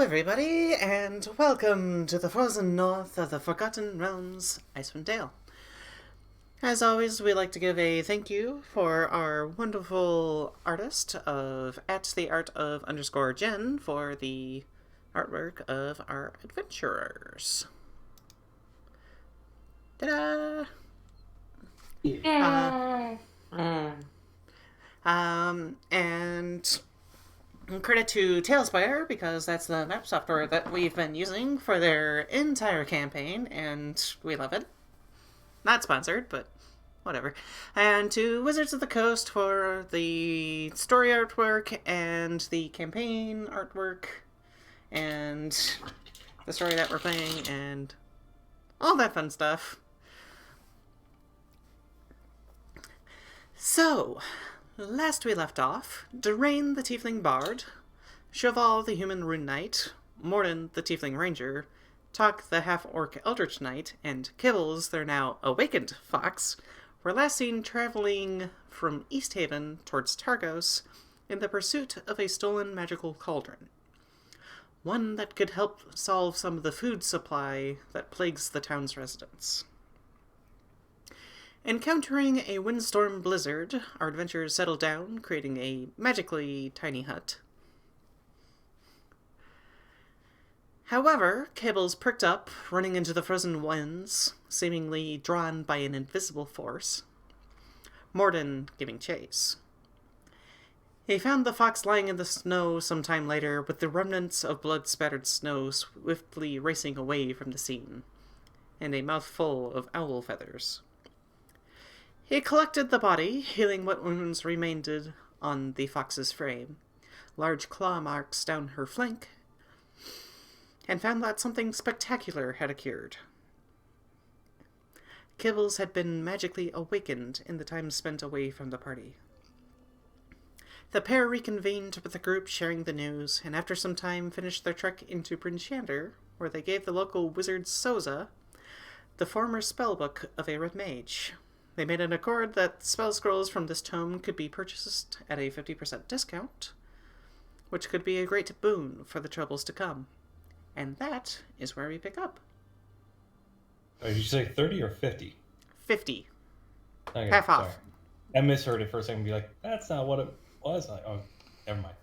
everybody, and welcome to the frozen north of the Forgotten Realms, Icewind Dale. As always, we'd like to give a thank you for our wonderful artist of @theartof_Jen for the artwork of our adventurers. Ta-da! Yeah. And credit to Tailspire, because that's the map software that we've been using for their entire campaign, and we love it. Not sponsored, but whatever. And to Wizards of the Coast for the story artwork and the campaign artwork and the story that we're playing and all that fun stuff. So, last we left off, Dearaen the Tiefling Bard, Sho Val the Human Rune Knight, Mordin the Tiefling Ranger, Tok the Half-Orc Eldritch Knight, and Kibbles, their now awakened fox, were last seen traveling from East Haven towards Targos in the pursuit of a stolen magical cauldron. One that could help solve some of the food supply that plagues the town's residents. Encountering a windstorm blizzard, our adventurers settled down, creating a magically tiny hut. However, Kibbles perked up, running into the frozen winds, seemingly drawn by an invisible force. Mordin giving chase. He found the fox lying in the snow some time later, with the remnants of blood-spattered snow swiftly racing away from the scene, and a mouthful of owl feathers. He collected the body, healing what wounds remained on the fox's frame, large claw marks down her flank, and found that something spectacular had occurred. Kibbles had been magically awakened in the time spent away from the party. The pair reconvened with the group, sharing the news, and after some time finished their trek into Bryn Shander, where they gave the local wizard Soza the former spellbook of a red mage. They made an accord that spell scrolls from this tome could be purchased at a 50% discount, which could be a great boon for the troubles to come. And that is where we pick up. Oh, did you say 30 or 50? 50. Okay, Half sorry. off. I misheard it for a second and be like, that's not what it was. Like, oh, never mind.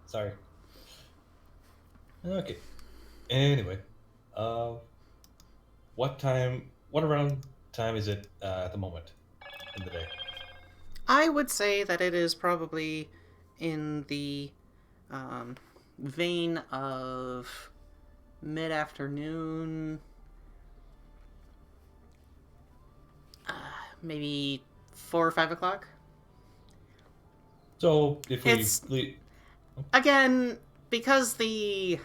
Sorry. Okay. Anyway, what around time is it at the moment in the day? I would say that it is probably in the vein of mid-afternoon, maybe 4 or 5 o'clock. So if It's- we Again, because the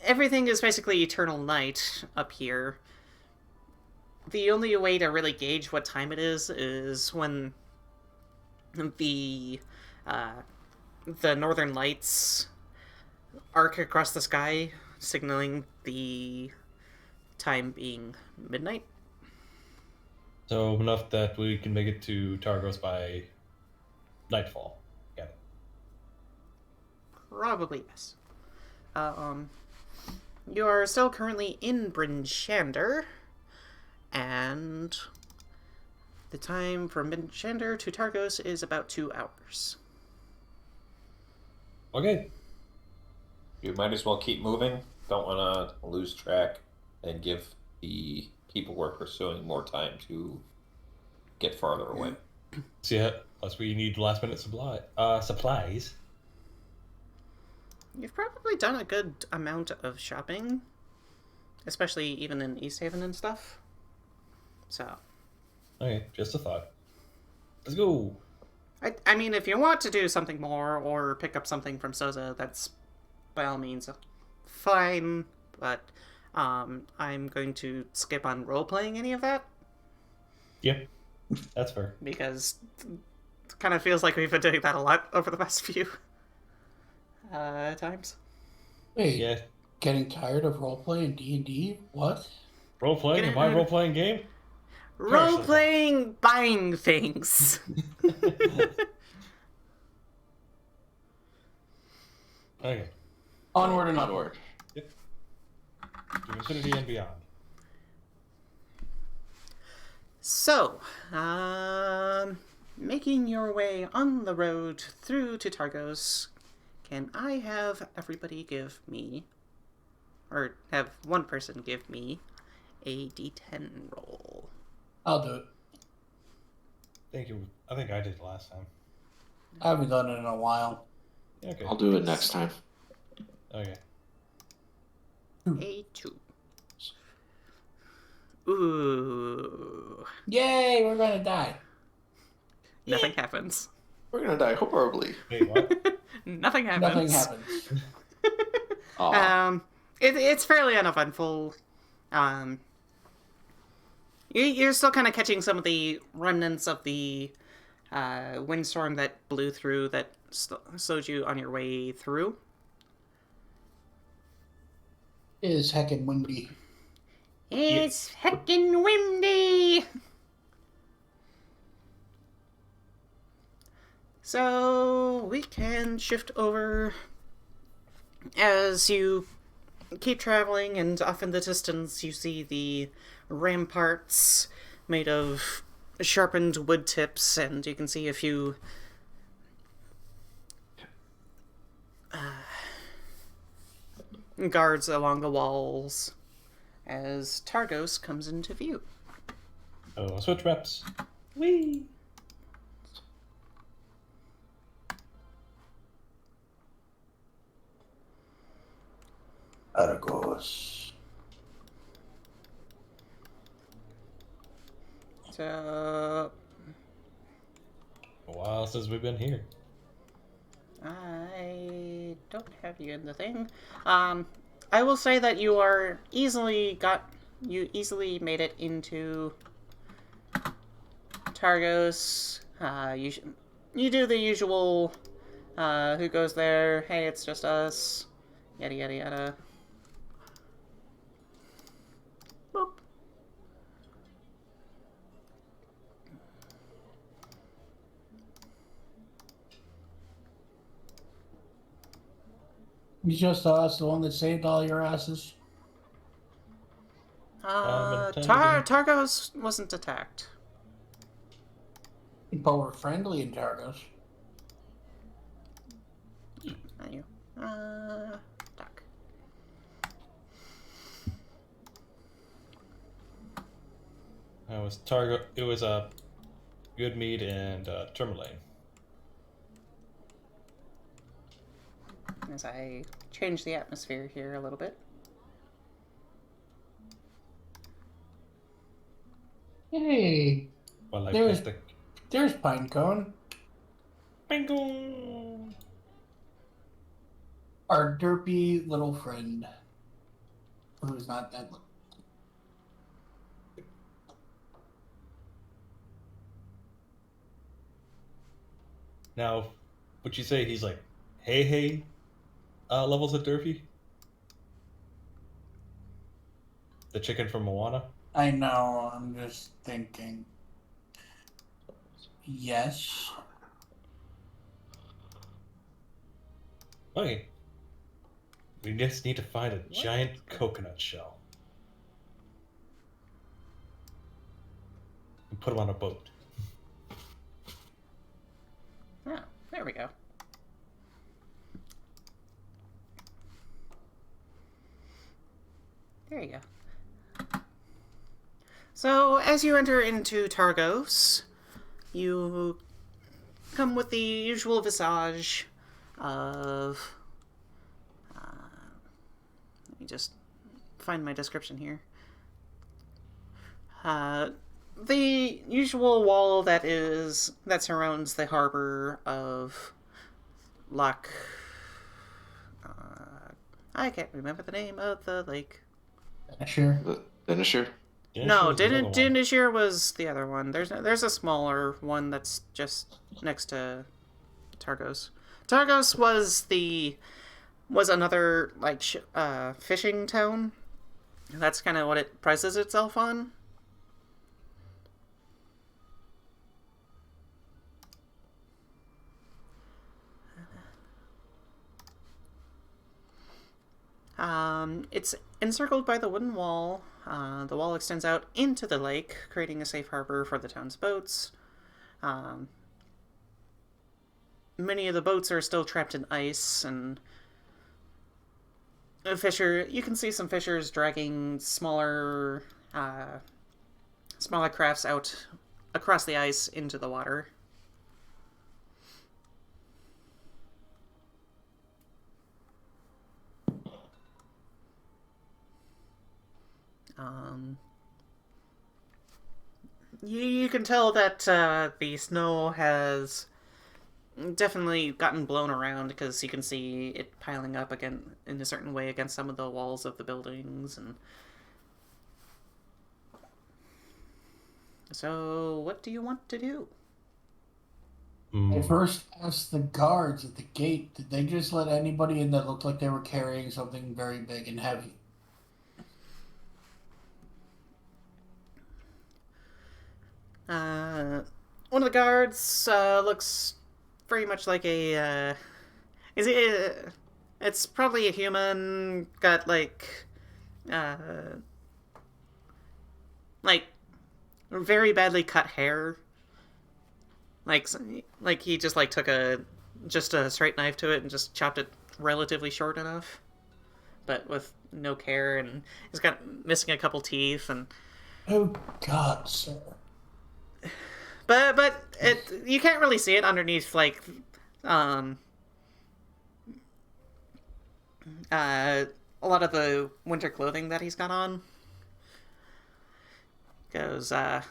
everything is basically eternal night up here, the only way to really gauge what time it is when the northern lights arc across the sky, signaling the time being midnight. so enough that we can make it to Targos by nightfall. Got it. Probably yes. You are still currently in Bryn Shander, and the time from Bryn Shander to Targos is about 2 hours. Okay. You might as well keep moving. Don't want to lose track and give the people we're pursuing more time to get farther away. So yeah, plus we need last minute supplies. You've probably done a good amount of shopping, especially even in East Haven and stuff. So, Okay, just a thought. Let's go. I mean, if you want to do something more or pick up something from Soza, that's by all means fine, but I'm going to skip on role-playing any of that, Yep, that's fair. because it kind of feels like we've been doing that a lot over the past few times. Wait, Yeah, getting tired of roleplay in D&D? What? role playing. Get My in. role playing game. Role-playing buying things. Okay. Onward and Onward. To infinity and beyond. So, making your way on the road through to Targos, can I have everybody give me, or have one person give me, a d10 roll? I'll do it. Thank you. I think I did last time. I haven't done it in a while. Okay. I'll do it next time. Okay. A 2. Ooh. Yay, we're gonna die. Nothing happens. We're gonna die horribly. Wait, what? Nothing happens. Nothing happens. Aw. It's fairly uneventful. You're still kind of catching some of the remnants of the windstorm that blew through that slowed you on your way through. It is heckin' windy. It's heckin' windy! So, we can shift over as you keep traveling, and off in the distance you see the ramparts made of sharpened wood tips, and you can see a few guards along the walls as Targos comes into view. Oh, switch reps. Whee! Targos. So, A while since we've been here. I don't have you in the thing. I will say that you easily made it into Targos. You do the usual, who goes there, hey, it's just us, yada yada yada. Boop. You just us, the one that saved all your asses. Targos wasn't attacked. But we're friendly in Targos. Not you. Doc. It was Good Mead and Tourmaline. As I change the atmosphere here a little bit. Hey, Well, I There's- picked there's Pinecone, Bingo! our derpy little friend. Who's not that little. Now, would you say he's like, hey, levels of Durfee? The chicken from Moana? I know, I'm just thinking. Yes. Okay. We just need to find a giant coconut shell. And put him on a boat. Oh, there we go. There you go. So, as you enter into Targos, you come with the usual visage of... let me just find my description here. The usual wall that surrounds the harbor of Loch... I can't remember the name of the lake. Sure. The finisher. No, Dinishir Dinishir was the other one. There's a smaller one that's just next to Targos. Targos was another like fishing town. That's kind of what it prices itself on. It's encircled by the wooden wall. The wall extends out into the lake, creating a safe harbor for the town's boats. Many of the boats are still trapped in ice, and you can see some fishers dragging smaller crafts out across the ice into the water. You can tell that the snow has definitely gotten blown around, because you can see it piling up again in a certain way against some of the walls of the buildings. And so, what do you want to do? I first asked the guards at the gate, did they just let anybody in that looked like they were carrying something very big and heavy? One of the guards looks very much like a. It's probably a human. Got like very badly cut hair. Like he just took a straight knife to it and just chopped it relatively short enough, but with no care, and he's got missing a couple teeth and. Oh God, sir. But you can't really see it underneath a lot of the winter clothing that he's got on. Goes it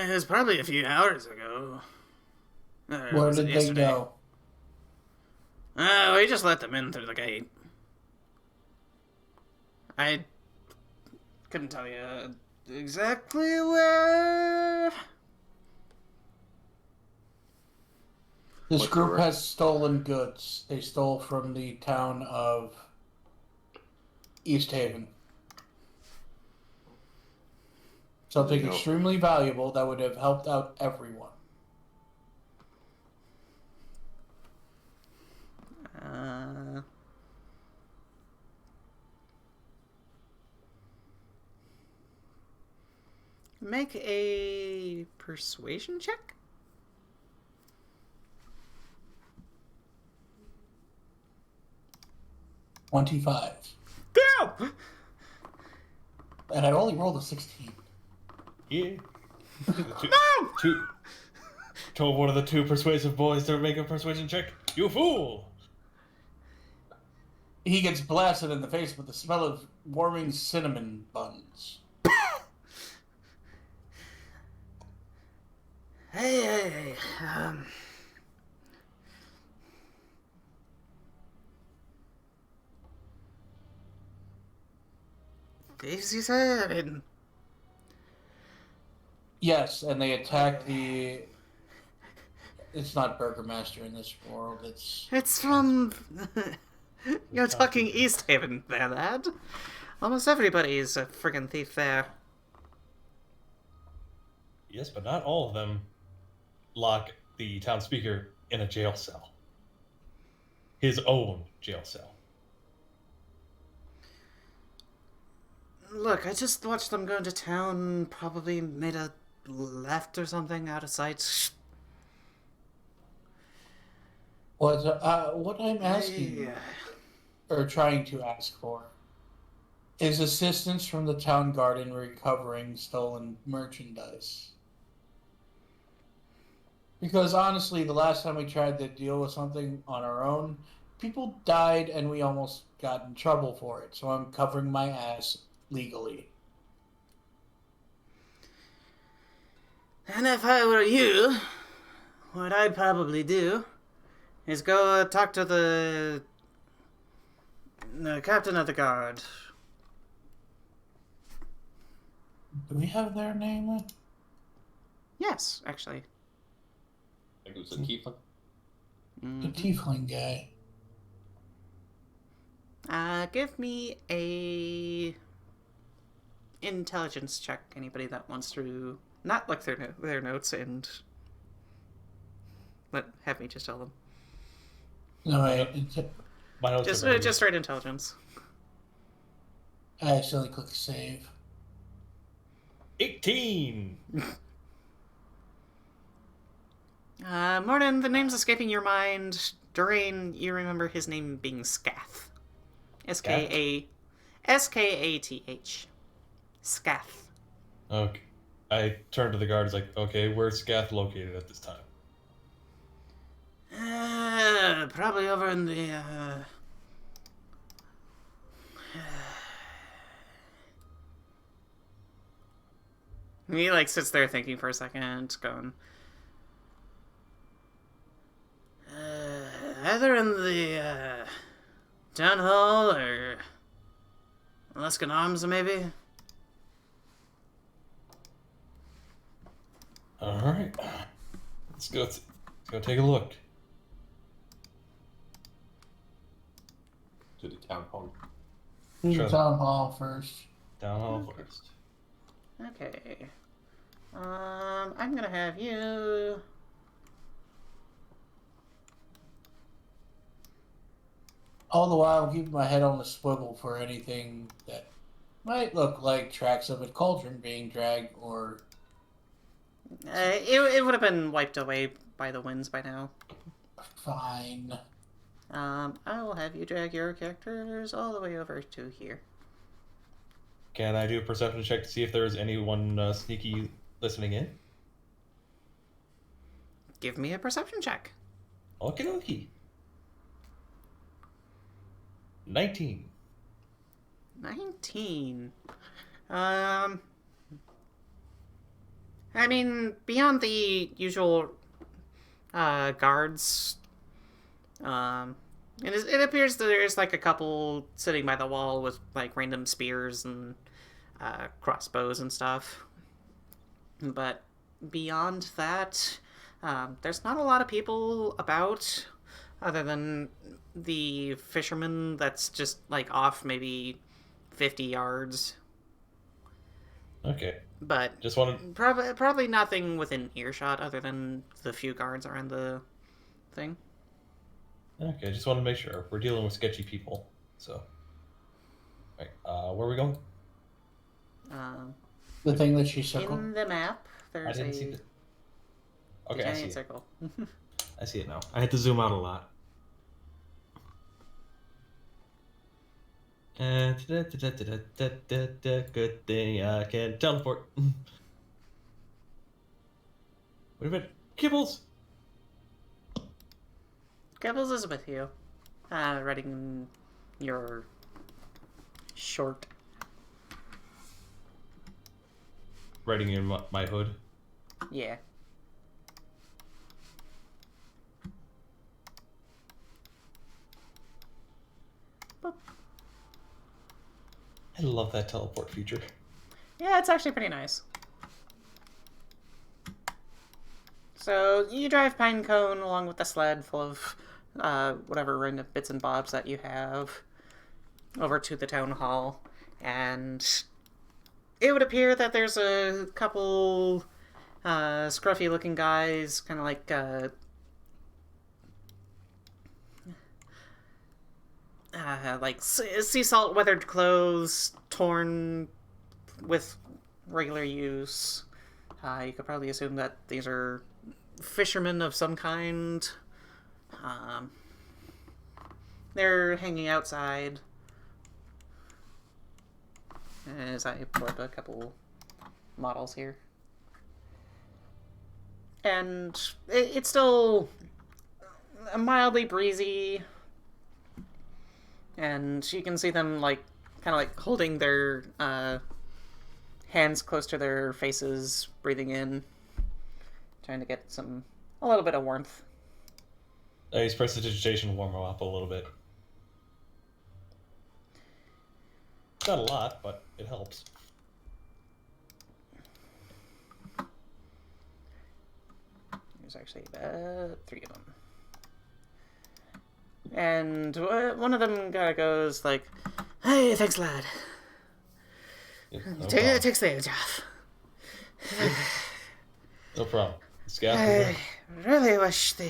was probably a few hours ago. Where did they go? We just let them in through the gate. I couldn't tell you exactly where. This group has stolen goods. They stole from the town of East Haven. Something extremely valuable that would have helped out everyone. Make a persuasion check? $25. Damn! And I only rolled a 16. Yeah. No! Told one of the two persuasive boys to make a persuasion check. You fool! He gets blasted in the face with the smell of warming cinnamon buns. Hey, 57. Yes, and they attack the... It's not Burgermaster in this world, It's from... You're talking East Haven there, lad. Almost everybody's a friggin' thief there. Yes, but not all of them lock the town speaker in a jail cell. His own jail cell. Look, I just watched them go into town, probably made a left or something out of sight. What I'm asking, or trying to ask for, is assistance from the town guard in recovering stolen merchandise. Because honestly, the last time we tried to deal with something on our own, people died and we almost got in trouble for it. So I'm covering my ass legally. And if I were you, what I'd probably do is go talk to the captain of the guard. Do we have their name? Yes, actually. I think it was a tiefling. The tiefling guy. Give me a intelligence check. Anybody that wants to not look their notes and Have me just tell them. No, My notes Just are very just straight intelligence. I accidentally clicked save. 18. Mordin, the name's escaping your mind. Dearaen, you remember his name being Scath. S-K-A-T-H. Scath. Okay. I turned to the guards like, okay, where's Scath located at this time? Probably over in the, He, like, sits there thinking for a second, going... either in the, town hall, or... Alaskan Arms, maybe? Alright. Let's go take a look. To the town hall. Do Sure. the town hall first. Down hall first. Okay. I'm gonna have you... All the while, I'm keeping my head on the swivel for anything that might look like tracks of a cauldron being dragged, or... It would have been wiped away by the winds by now. Fine. I will have you drag your characters all the way over to here. Can I do a perception check to see if there is anyone sneaky listening in? Give me a perception check. Okie dokie. 19. 19. I mean, beyond the usual guards, it appears that there's like a couple sitting by the wall with like random spears and crossbows and stuff. But beyond that, there's not a lot of people about, other than the fisherman that's just like off maybe 50 yards. Okay. But Just wanted... probably nothing within earshot other than the few guards around the thing. Okay, just wanted to make sure. We're dealing with sketchy people, so... Right, where are we going? The thing that she circled. In the map, I there's didn't see a the... Okay, I see giant it. circle. I see it now. I had to zoom out a lot. Good thing I can teleport. Wait a minute. Kibbles! Gabbles is with you. Writing your short. Writing in my hood. Yeah. I love that teleport feature. Yeah, it's actually pretty nice. So you drive Pinecone along with the sled full of whatever random bits and bobs that you have over to the town hall, and it would appear that there's a couple scruffy looking guys, kind of like sea salt weathered clothes, torn with regular use. You could probably assume that these are fishermen of some kind. They're hanging outside as I pull up a couple models here. And it's still mildly breezy, and you can see them like kind of like holding their hands close to their faces, breathing in, trying to get a little bit of warmth. I use prestidigitation to warm them up a little bit. Not a lot, but it helps. There's actually 3 of them. And one of them goes like, "Hey, thanks, lad. Yeah, no It problem. takes the edge off." No problem. Scaff I is really wish the...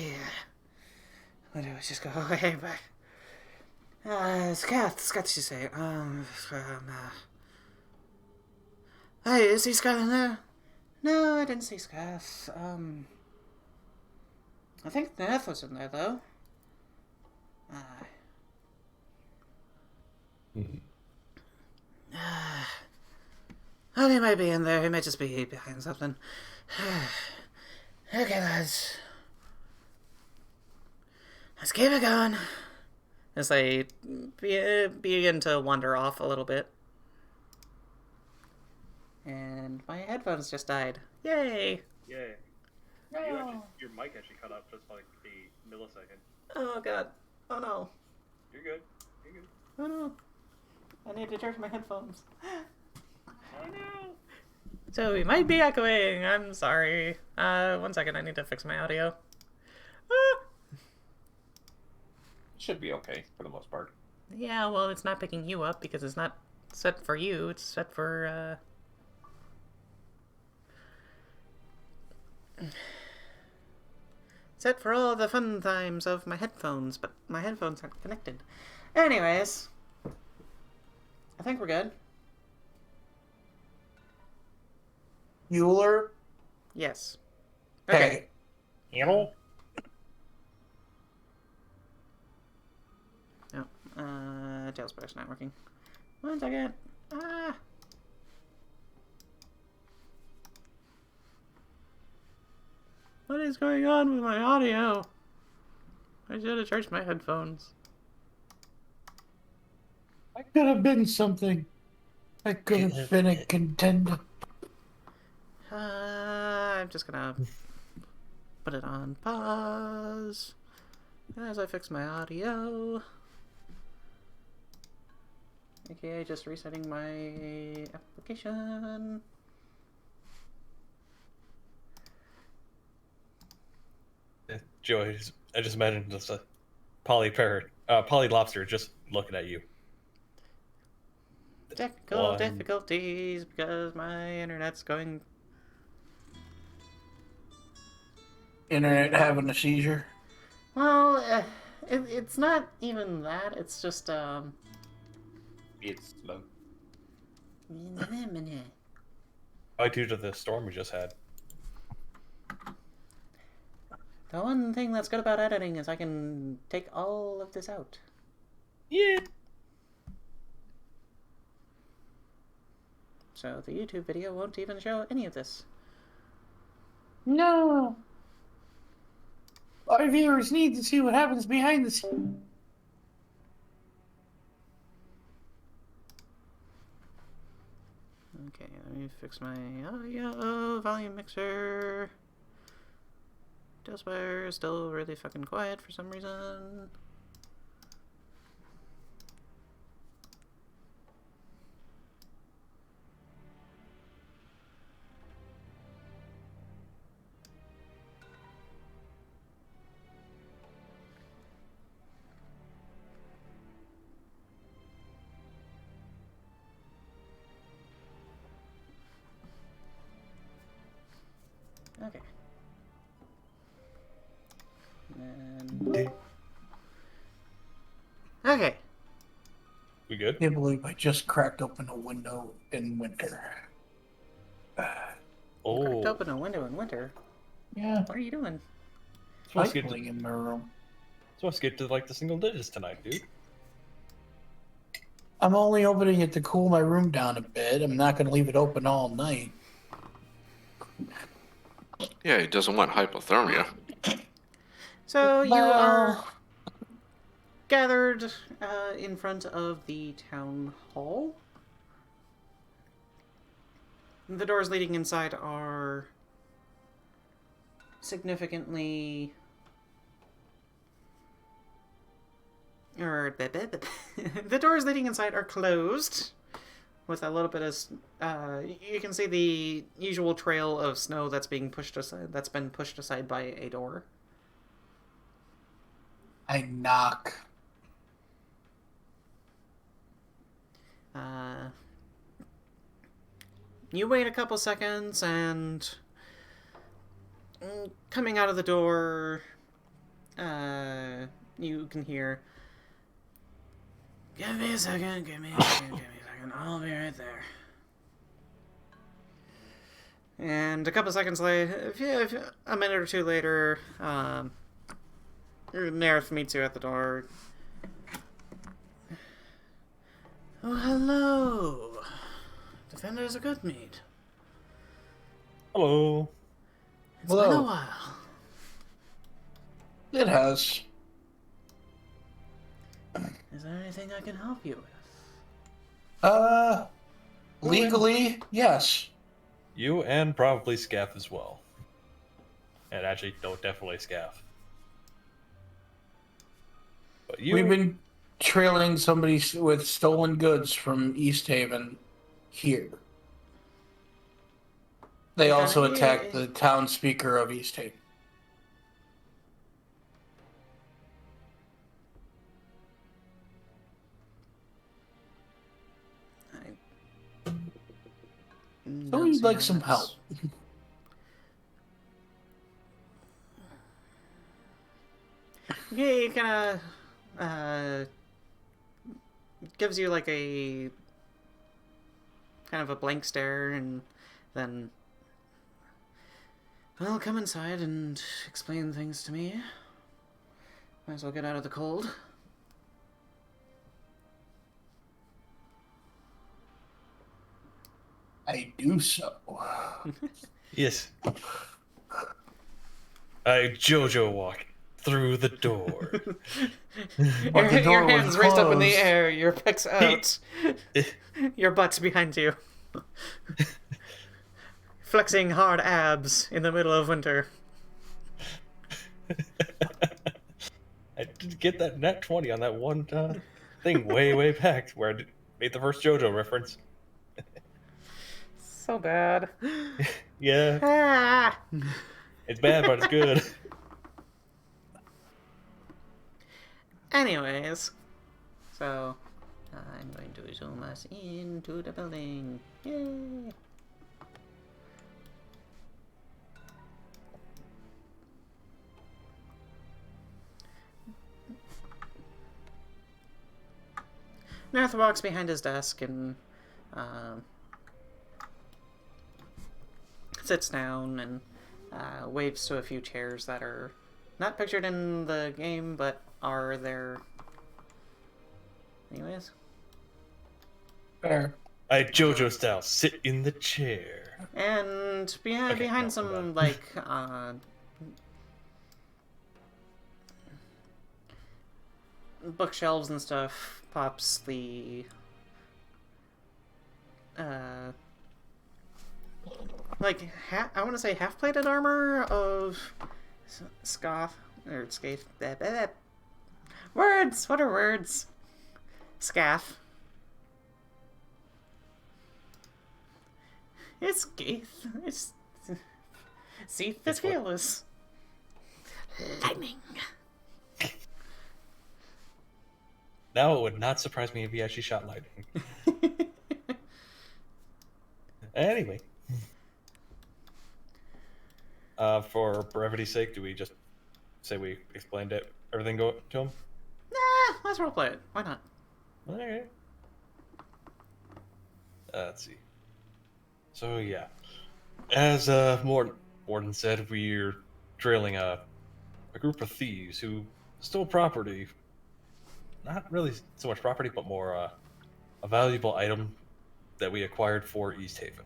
Why do I just go away? But... Scath, you say? Hey, is he Scath in there? No, I didn't see Scath. I think Neth was in there, though. Oh, he might be in there. He might just be behind something. Okay, lads. Let's keep it going. As they begin to wander off a little bit. And my headphones just died. Yay! Yay. No. Your mic actually cut out just for like a millisecond. Oh god. Oh no. You're good. You're good. Oh no. I need to charge my headphones. Oh no! So we might be echoing. I'm sorry. 1 second. I need to fix my audio. Should be okay for the most part. Yeah, well, it's not picking you up because it's not set for you. It's set for, set for all the fun times of my headphones, but my headphones aren't connected. Anyways, I think we're good. Mueller? Yes. Okay. Hello? Tailspir's not working. 1 second. What is going on with my audio? I should have charged my headphones. I could have been something. I could have been a contender. I'm just gonna put it on pause as I fix my audio. AKA just resetting my application. Joey, I just imagined just a poly lobster just looking at you. Technical difficulties because my internet's going. Internet having a seizure. Well, it's not even that. It's just It's slow. Why due to the storm we just had? The one thing that's good about editing is I can take all of this out. Yeah. So the YouTube video won't even show any of this. No. Our viewers need to see what happens behind the scenes. Okay, let me fix my audio volume mixer. Tailspire is still really fucking quiet for some reason. Okay. And... Okay. We good? I can't believe I just cracked open a window in winter. Cracked Oh. open a window in winter. Yeah. What are you doing? Supposed to get Cycling in my room. to like the single digits tonight, dude. I'm only opening it to cool my room down a bit. I'm not going to leave it open all night. Yeah, he doesn't want hypothermia. So you Well- are gathered in front of the town hall. The doors leading inside are significantly... the doors leading inside are closed with a little bit of... you can see the usual trail of snow that's being pushed aside, that's been pushed aside by a door. I knock. You wait a couple seconds and coming out of the door, you can hear, give me a second, I'll be right there. And a couple seconds later, a minute or two later, Nerith meets you at the door. Oh, hello, Defenders of Good Mead. Hello. It's been a while. It has. Is there anything I can help you with? Legally, yes. You and probably Scaff as well. And actually, no, definitely Scaff. But you... We've been trailing somebody with stolen goods from East Haven here. They also attacked the town speaker of East Haven. So you'd like some help. Yeah, he kind of gives you like a kind of a blank stare, and then, well, come inside and explain things to me. Might as well get out of the cold. I do so. Yes. I Jojo walk through the door. But the door your was hands raised up in the closed. air, your picks out, your butt's behind you. Flexing hard abs in the middle of winter. I did get that nat 20 on that one thing way back where I made the first JoJo reference. So bad. Yeah, Ah. it's bad, but it's good. Anyways, so I'm going to zoom us into the building. Yay! Nath walks behind his desk and sits down and waves to a few chairs that are not pictured in the game, but are there anyways. Fair. I JoJo style sit in the chair. And behind, Okay, behind no, some, hold on. like, bookshelves and stuff, pops the, like, I want to say half-plated armor of Scoff, or Scafe. Words! What are words? Scaff. It's Gaith. It's Seath the It's what? Fearless. Lightning. Now it would not surprise me if he actually shot lightning. Anyway. For brevity's sake, do we just say we explained it, everything to him? Nah, let's roleplay it. Why not? Okay. Let's see. So yeah, as Mordin said, we're trailing a group of thieves who stole property. Not really so much property, but more a valuable item that we acquired for East Haven.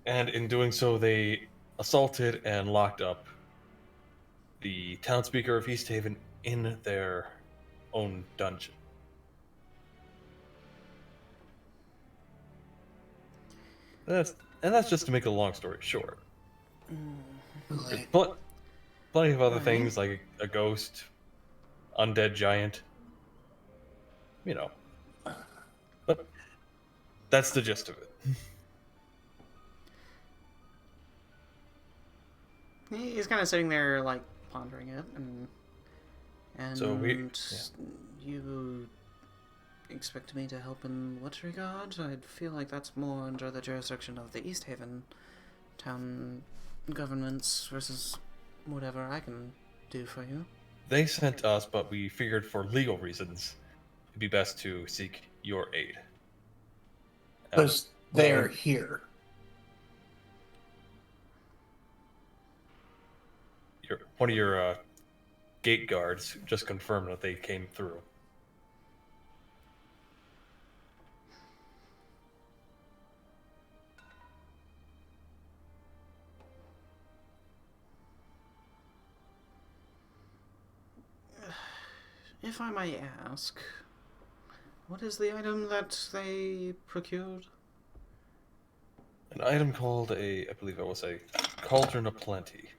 And in doing so, they assaulted and locked up the town speaker of East Haven in their own dungeon. That's just to make a long story short. There's plenty of other things like a ghost, undead giant, you know. But that's the gist of it. He's kind of sitting there, like, pondering it, and So you expect me to help in what regard? I feel like that's more under the jurisdiction of the East Haven town governance versus whatever I can do for you. They sent us, but we figured for legal reasons, it'd be best to seek your aid. Because they're here. One of your gate guards just confirmed that they came through. If I may ask, what is the item that they procured? An item called I believe it was a Cauldron of Plenty.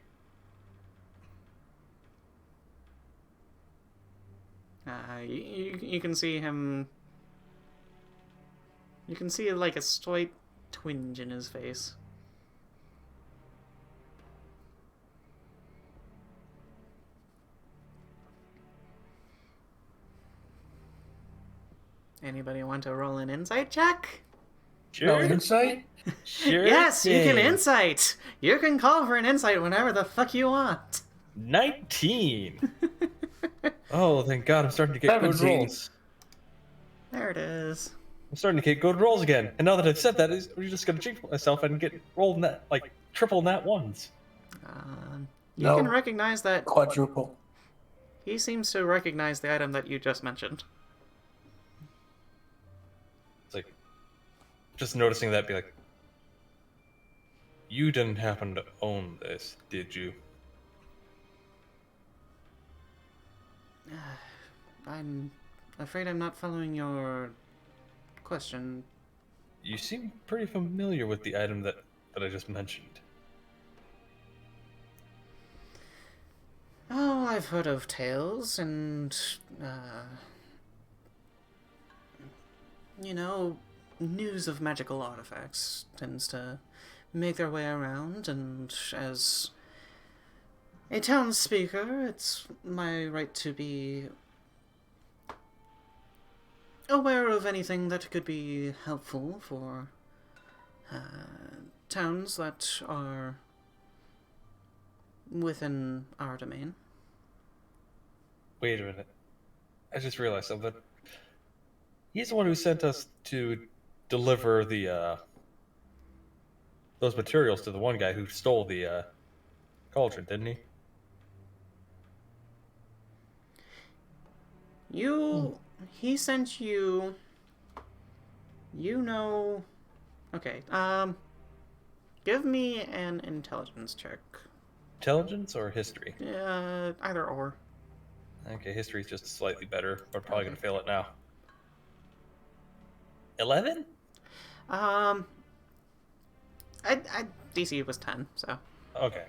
You can see him. You can see like a slight twinge in his face. Anybody want to roll an insight check? No insight? Sure Yes, you can thing. insight. You can call for an insight whenever the fuck you want. 19. Oh, thank God! I'm starting to get good 17. rolls. There it is. I'm starting to get good rolls again. And now that I've said that, I'm just gonna jinx myself and get rolled nat like triple nat ones. You No. can recognize that. Quadruple. He seems to recognize the item that you just mentioned. It's like just noticing that, be like, you didn't happen to own this, did you? I'm afraid I'm not following your question. You seem pretty familiar with the item that I just mentioned. Oh, I've heard of tales and, you know, news of magical artifacts tends to make their way around, and as a town speaker, it's my right to be aware of anything that could be helpful for towns that are within our domain. Wait a minute. I just realized something. He's the one who sent us to deliver the those materials to the one guy who stole the cauldron, didn't he? He sent you, you know, okay, give me an intelligence check. Intelligence or history? Either or. Okay, history's just slightly better, but probably gonna fail it now. 11? I DC was 10, so. Okay.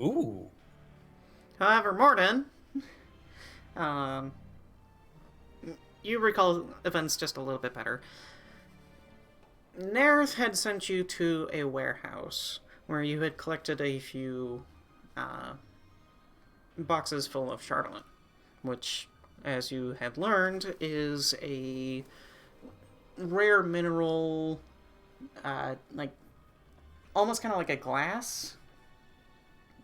Ooh. However, Mordin, you recall events just a little bit better. Nerith had sent you to a warehouse where you had collected a few boxes full of charlotte, which, as you had learned, is a rare mineral, like almost kind of like a glass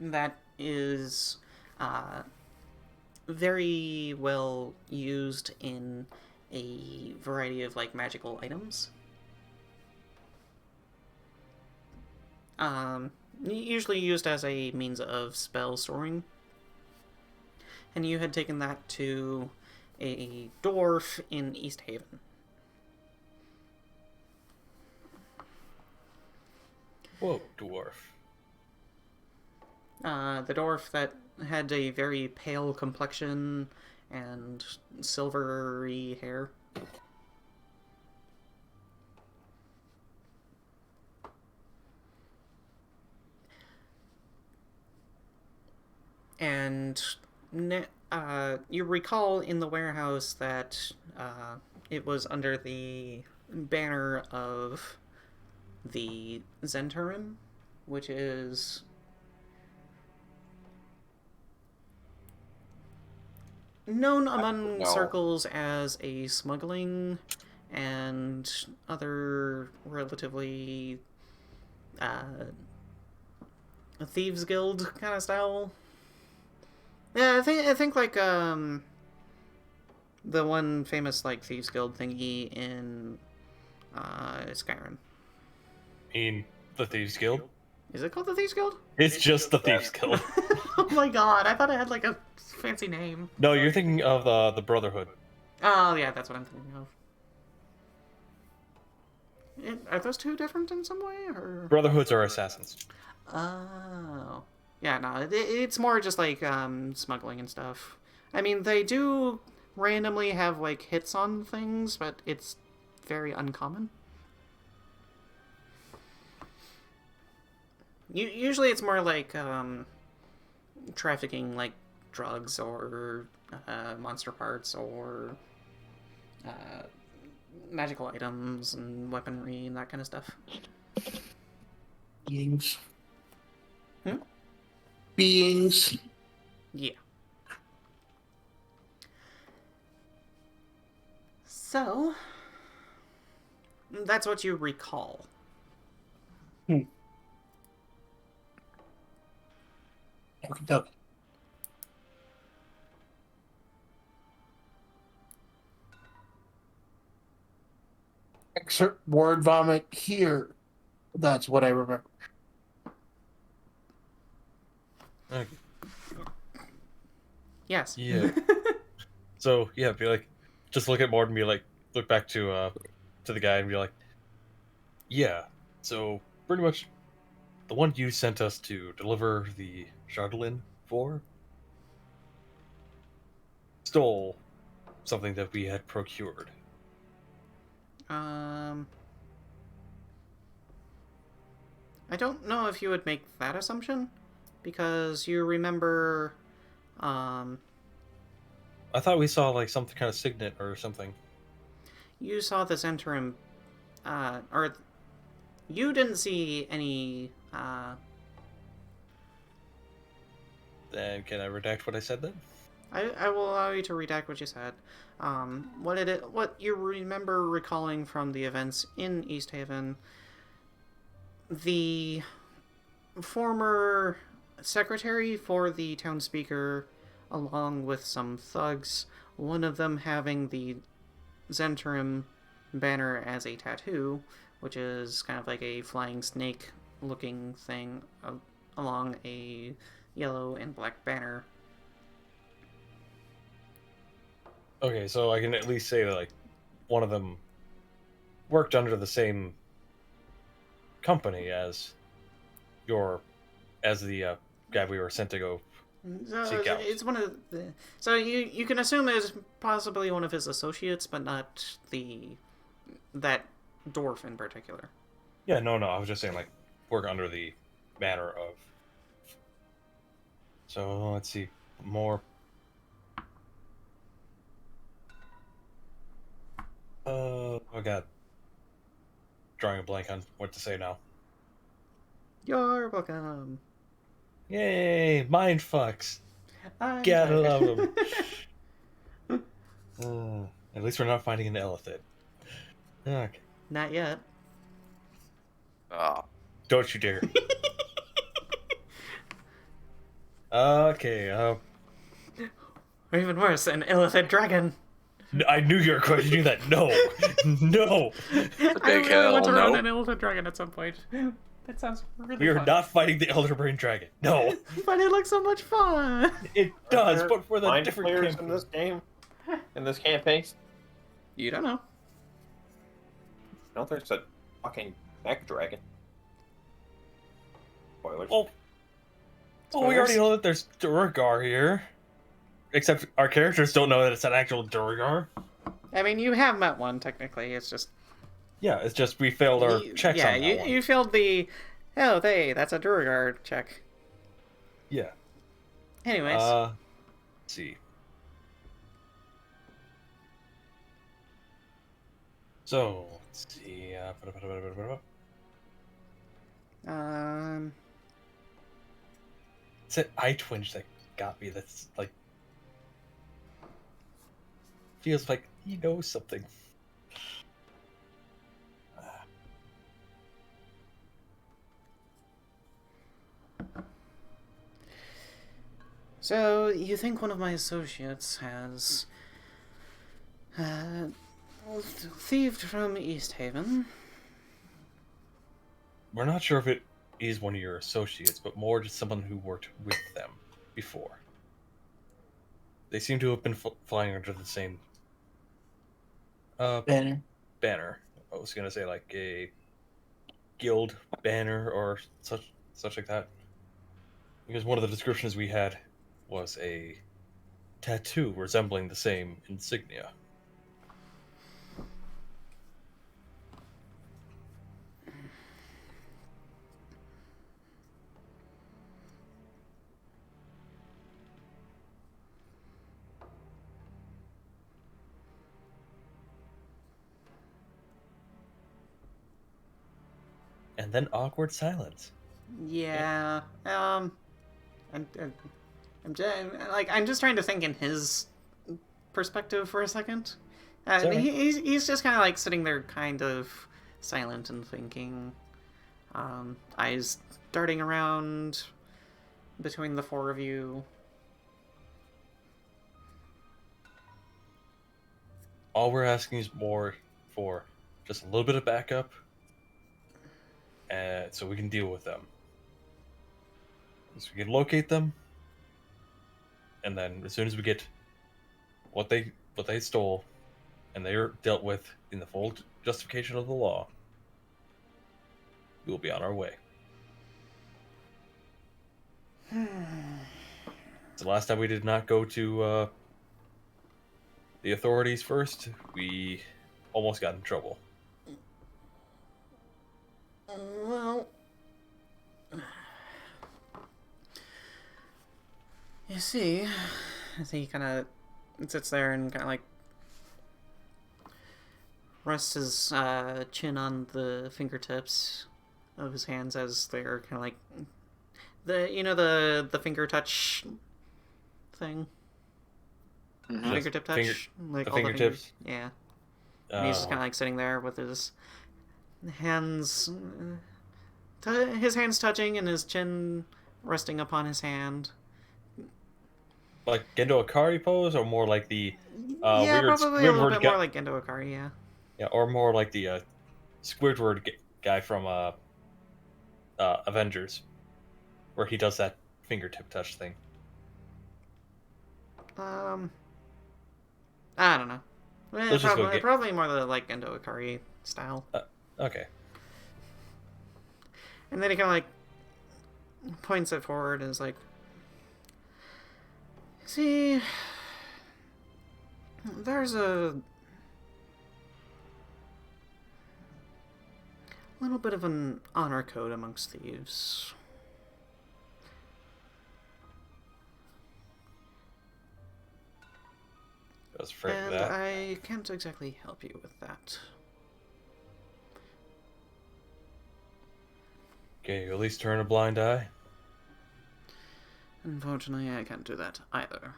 that is very well used in a variety of like magical items. Usually used as a means of spell storing. And you had taken that to a dwarf in East Haven. Whoa, dwarf. The dwarf that had a very pale complexion and silvery hair. And you recall in the warehouse that it was under the banner of the Zentarim, which is known among circles as a smuggling and other relatively a thieves guild kind of style. Yeah, I think like the one famous like thieves guild thingy in Skyrim. In the Thieves Guild? Is it called the Thieves Guild? It's just the Thieves Guild. Oh my god, I thought it had like a fancy name. No, you're thinking of the Brotherhood. Oh yeah, that's what I'm thinking of. Are those two different in some way, or? Brotherhoods are assassins. Oh. Yeah, no, it's more just like smuggling and stuff. I mean, they do randomly have like hits on things, but it's very uncommon. Usually it's more like trafficking like drugs or monster parts or magical items and weaponry and that kind of stuff. Beings. Hmm? Beings. Yeah. So, that's what you recall. Okey-dokey. Excerpt word vomit here. That's what I remember. Okay. Yes. Yeah. So yeah, be like, just look at Mordin and be like, look back to the guy and be like, yeah. So pretty much, the one you sent us to deliver the Cauldron for stole something that we had procured. I don't know if you would make that assumption, because you remember, I thought we saw like something kind of signet or something. you saw this interim, or you didn't see any, Then can I redact what I said then? I will allow you to redact what you said. What you remember recalling from the events in East Haven, the former secretary for the town speaker, along with some thugs, one of them having the Zentrum banner as a tattoo, which is kind of like a flying snake looking thing along a yellow and black banner. Okay, so I can at least say that like one of them worked under the same company as the guy we were sent to go So seek out. it's one of the. So you can assume it's possibly one of his associates, but not that dwarf in particular. Yeah, no, I was just saying like work under the banner of. So let's see more. I got drawing a blank on what to say now. You're welcome. Yay, mind fucks. I'm Gotta tired. love them. At least we're not finding an elephant. Okay. Not yet. Ah, Don't you dare. Okay, Or even worse, an elephant dragon. I knew you were going to do that. No. No. I big really want to hell run no. an elephant dragon at some point. That sounds really We are fun. not fighting the Elder Brain Dragon. No. But it looks so much fun. It does, Are there but for the mind different players campaign. in this game, in this campaign. You don't know. No, there's a fucking mech dragon. Spoilers. Well, we already know that there's Duergar here. Except our characters don't know that it's an actual Duergar. I mean, you have met one, technically. It's just... Yeah, it's just we failed our checks on that one. You failed the... Oh, that's a Duergar check. Yeah. Anyways. Let's see. So, let's see. It's that eye twinge that got me. That's like feels like he knows something. So, you think one of my associates has thieved from East Haven? We're not sure if it is one of your associates, but more just someone who worked with them before. They seem to have been flying under the same Banner. banner. I was gonna say like a guild banner or such like that. Because one of the descriptions we had was a tattoo resembling the same insignia. And then awkward silence. Yeah. I'm just trying to think in his perspective for a second. Sorry. He's just kind of like sitting there, kind of silent and thinking. Eyes darting around between the four of you. All we're asking is more for just a little bit of backup, and so we can deal with them. So we can locate them, and then as soon as we get what they stole, and they are dealt with in the full justification of the law, we will be on our way. The last time we did not go to the authorities first, we almost got in trouble. Well, you see, as he kind of sits there and kind of like rests his chin on the fingertips of his hands as they're kind of like the finger touch thing. Mhm. Fingertip touch, like the all the fingertips? fingers. Yeah. And he's just kind of like sitting there with his hands, his hands touching and his chin resting upon his hand. Like Gendo Akari pose, or more like the Yeah, weird probably a little Squidward bit more like Gendo Akari, yeah. yeah, or more like the Squidward guy from Avengers, where he does that fingertip touch thing. I don't know. Let's just go Probably more the like Gendo Akari style. Okay. And then he kind of like points it forward and is like, see, there's a little bit of an honor code amongst thieves. I was afraid of And that. I can't exactly help you with that. Okay, you at least turn a blind eye. Unfortunately, I can't do that either.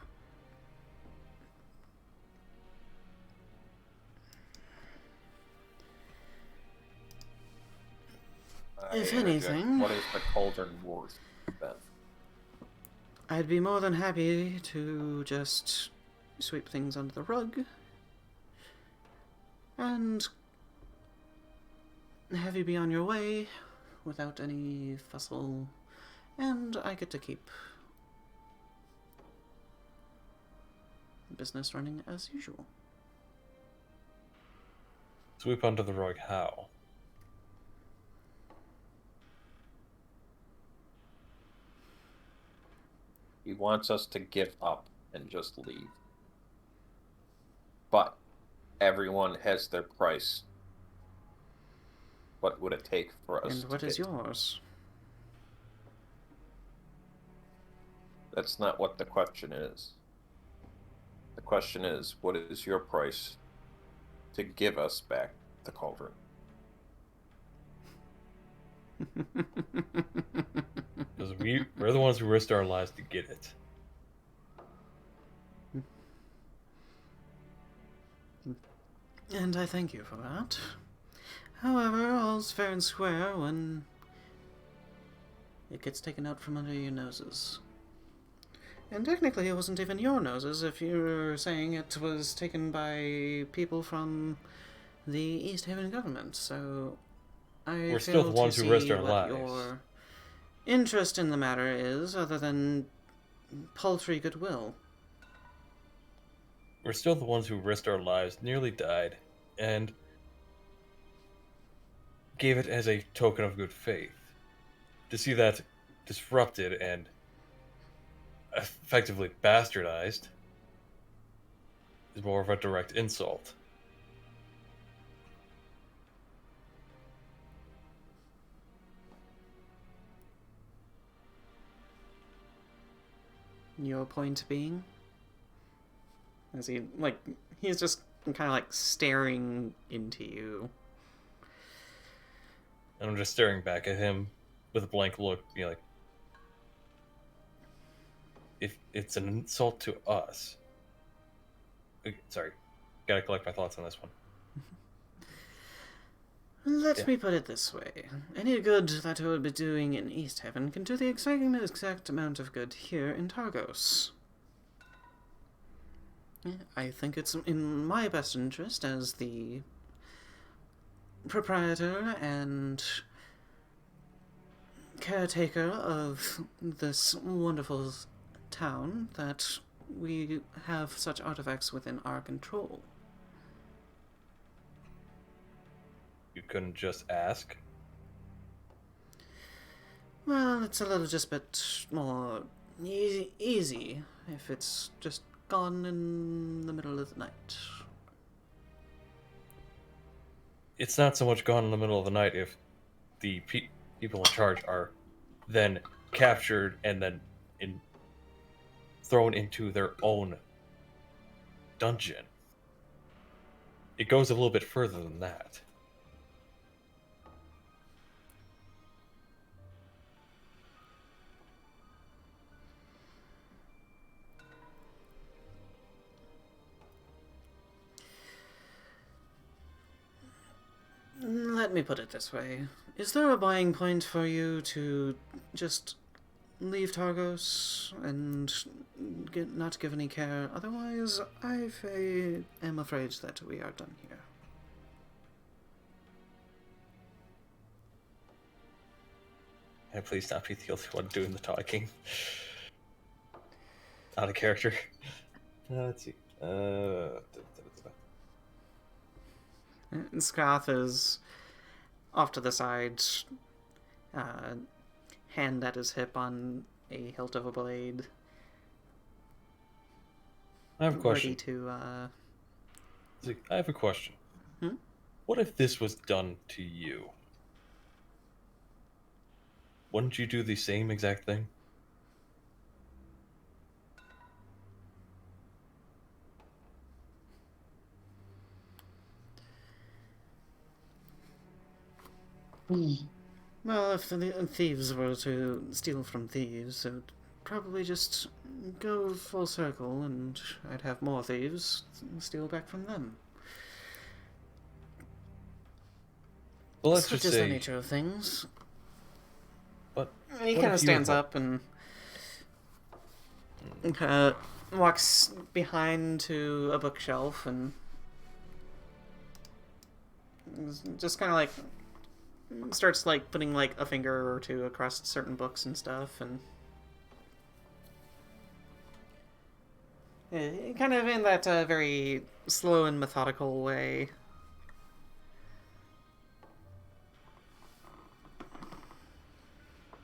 If anything, What is the cauldron worth then? I'd be more than happy to just sweep things under the rug and have you be on your way without any fussle, and I get to keep business running as usual. Sweep under the rug, how? He wants us to give up and just leave. But everyone has their price. What would it take for us And what to is get? yours? That's not what the question is. The question is, what is your price to give us back the cauldron? Because we're the ones who risked our lives to get it. And I thank you for that. However, all's fair and square when it gets taken out from under your noses. And technically it wasn't even your noses if you're saying it was taken by people from the East Haven government, so We're still the ones who risked our lives. Your interest in the matter is, other than paltry goodwill. We're still the ones who risked our lives, nearly died, and gave it as a token of good faith. To see that disrupted and effectively bastardized is more of a direct insult. Your point being? As he's just kind of like staring into you. And I'm just staring back at him with a blank look, being like, if it's an insult to us. Sorry, gotta collect my thoughts on this one. Let me put it this way. Any good that it would be doing in East Haven can do the exact amount of good here in Targos. I think it's in my best interest as the proprietor and caretaker of this wonderful town that we have such artifacts within our control. You couldn't just ask? Well, it's a little just bit more easy if it's just gone in the middle of the night. It's not so much gone in the middle of the night if the people in charge are then captured and then thrown into their own dungeon. It goes a little bit further than that. Let me put it this way. Is there a buying point for you to just leave Targos and not give any care? Otherwise, I am afraid that we are done here. Can I please not be the only one doing the talking? Out of character. Let's see. And Scath is off to the side, hand at his hip on a hilt of a blade. I have a question. Ready to, I have a question. What if this was done to you? Wouldn't you do the same exact thing? Well, if the thieves were to steal from thieves, it would probably just go full circle, and I'd have more thieves steal back from them. Well, let's Such just is say... the nature of things. But He kind of stands up and walks behind to a bookshelf and just kind of like starts like putting like a finger or two across certain books and stuff, and kind of in that very slow and methodical way.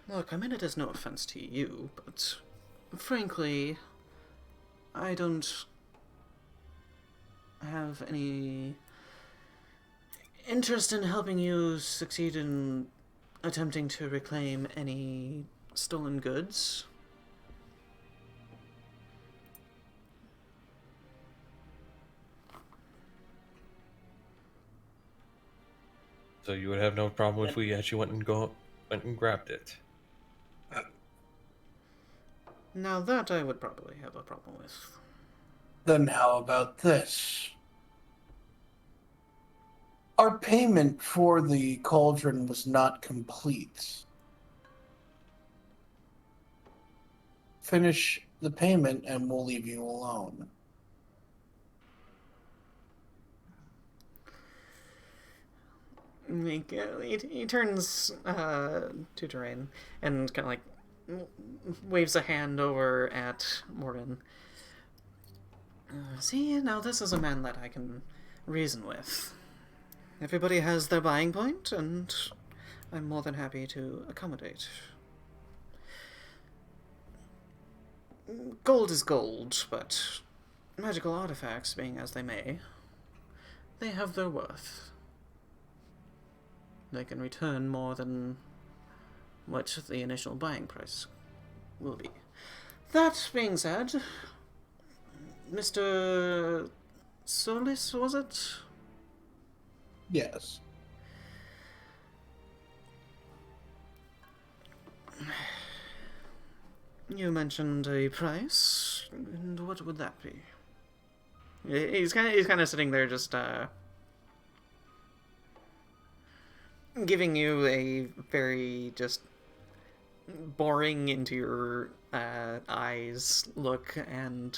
Look, I mean, it is no offense to you, but frankly, I don't have any interest in helping you succeed in attempting to reclaim any stolen goods. So you would have no problem if we actually went and grabbed it? Now that I would probably have a problem with. Then how about this? Our payment for the cauldron was not complete. Finish the payment and we'll leave you alone. He turns to Dearaen and kind of like waves a hand over at Mordin. See, now this is a man that I can reason with. Everybody has their buying point, and I'm more than happy to accommodate. Gold is gold, but magical artifacts, being as they may, they have their worth. They can return more than what the initial buying price will be. That being said, Mr. Solus, was it? Yes. You mentioned a price, and what would that be? He's kind of sitting there, just giving you a very just boring into your eyes look, and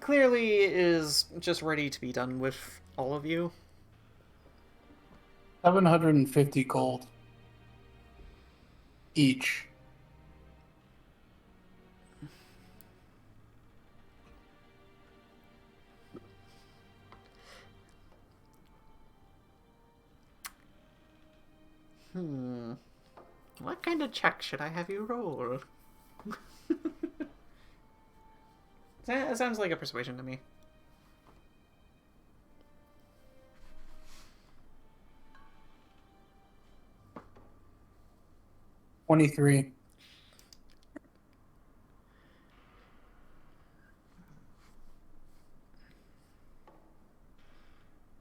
clearly is just ready to be done with all of you. 750 gold each. What kind of check should I have you roll? That sounds like a persuasion to me. $23.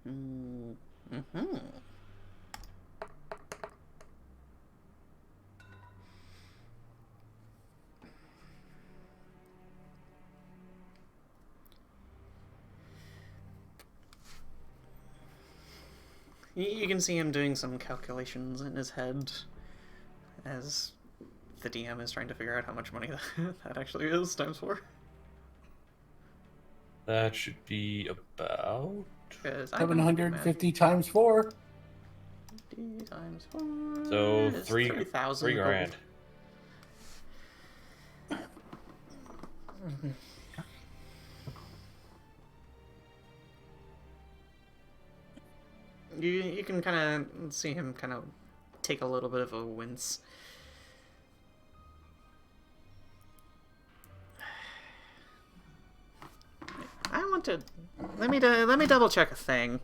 Mm-hmm. You can see him doing some calculations in his head as the DM is trying to figure out how much money that actually is times 4. That should be about 750 times 4. 50 times 4. so is 3,000 gold. grand. You can kind of see him kind of take a little bit of a wince. I want to let me double check a thing.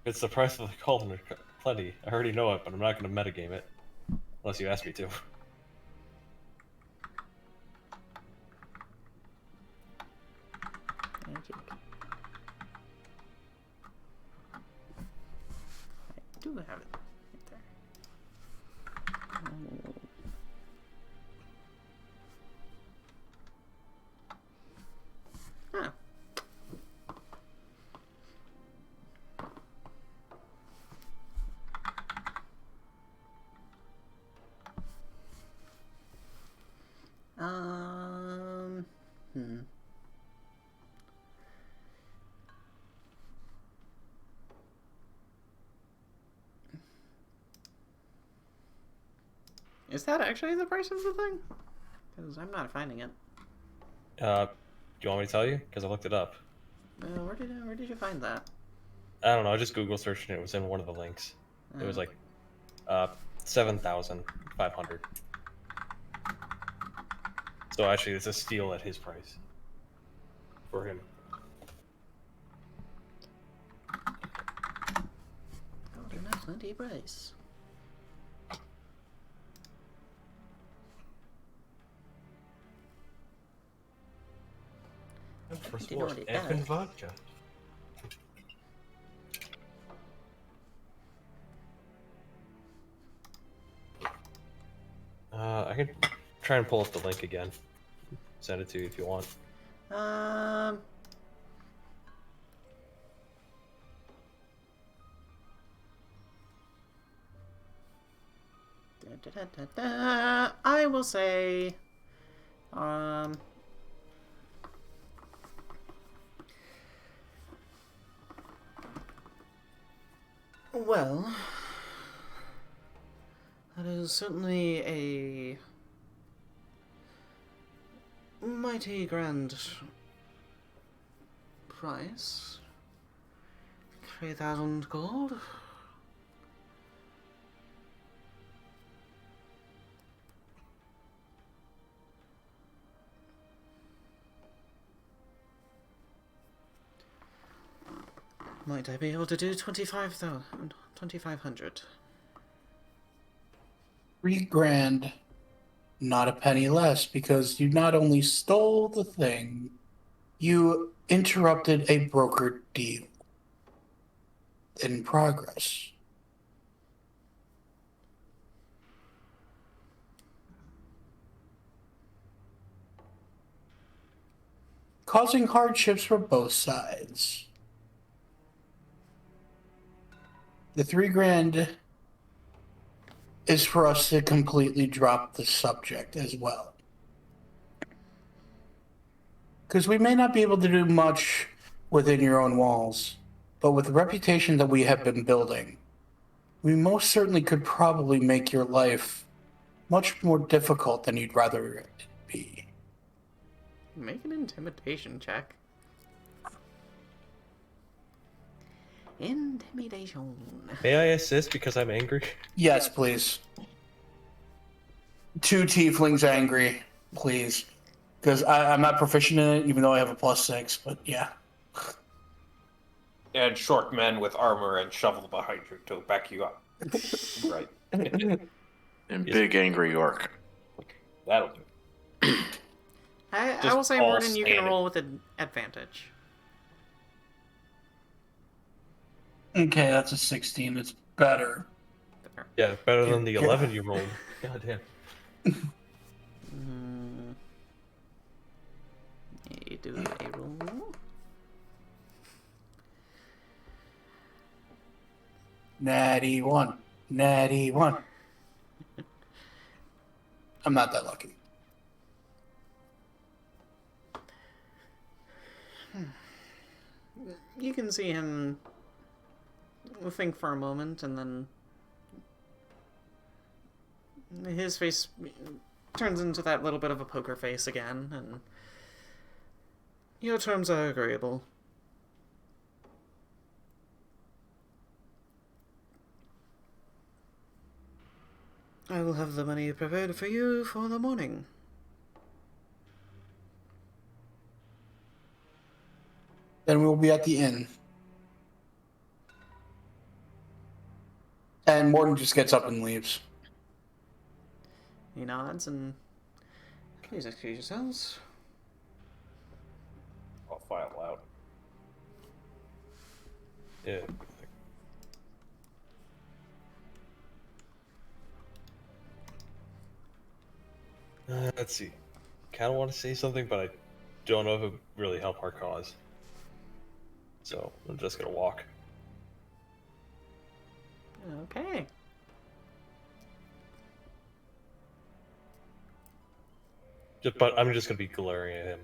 It's the price of the Cauldron plenty. I already know it, but I'm not going to metagame it unless you ask me to. Magic. I do have it right there. Oh. Hmm. Is that actually the price of the thing? Because I'm not finding it. Do you want me to tell you? Because I looked it up. Where did you find that? I don't know. I just Google searched and it was in one of the links. It was like 7,500. So actually, it's a steal at his price for him. Golden has plenty price. First You know course, what it F and does. vodka. I can try and pull up the link again. Send it to you if you want. I will say, well, that is certainly a mighty grand price. 3,000 gold. Might I be able to do 25,000, 2,500? 3 grand, not a penny less, because you not only stole the thing, you interrupted a brokered deal in progress. Causing hardships for both sides. The 3 grand is for us to completely drop the subject as well. Because we may not be able to do much within your own walls, but with the reputation that we have been building, we most certainly could probably make your life much more difficult than you'd rather it be. Make an intimidation check. Intimidation. May I assist because I'm angry? Yes, please. 2 tieflings angry, please. Because I'm not proficient in it, even though I have a +6, but yeah. And short men with armor and shovel behind you to back you up. Right. And big angry orc. That'll do. I will say, all Mordin, you can standing. roll with an advantage. Okay, that's a 16. It's better. There. Yeah, better than the Yeah. 11 you rolled. God damn. You do a roll. Natty 1. Natty 1. I'm not that lucky. You can see him think for a moment, and then his face turns into that little bit of a poker face again, and your terms are agreeable. I will have the money prepared for you for the morning. Then we'll be at the inn. And Mordin just gets up and leaves. He nods and, please excuse yourselves. I'll file loud. Yeah. Let's see. Kind of want to say something, but I don't know if it would really help our cause. So I'm just gonna walk. Okay. But I'm just gonna be glaring at him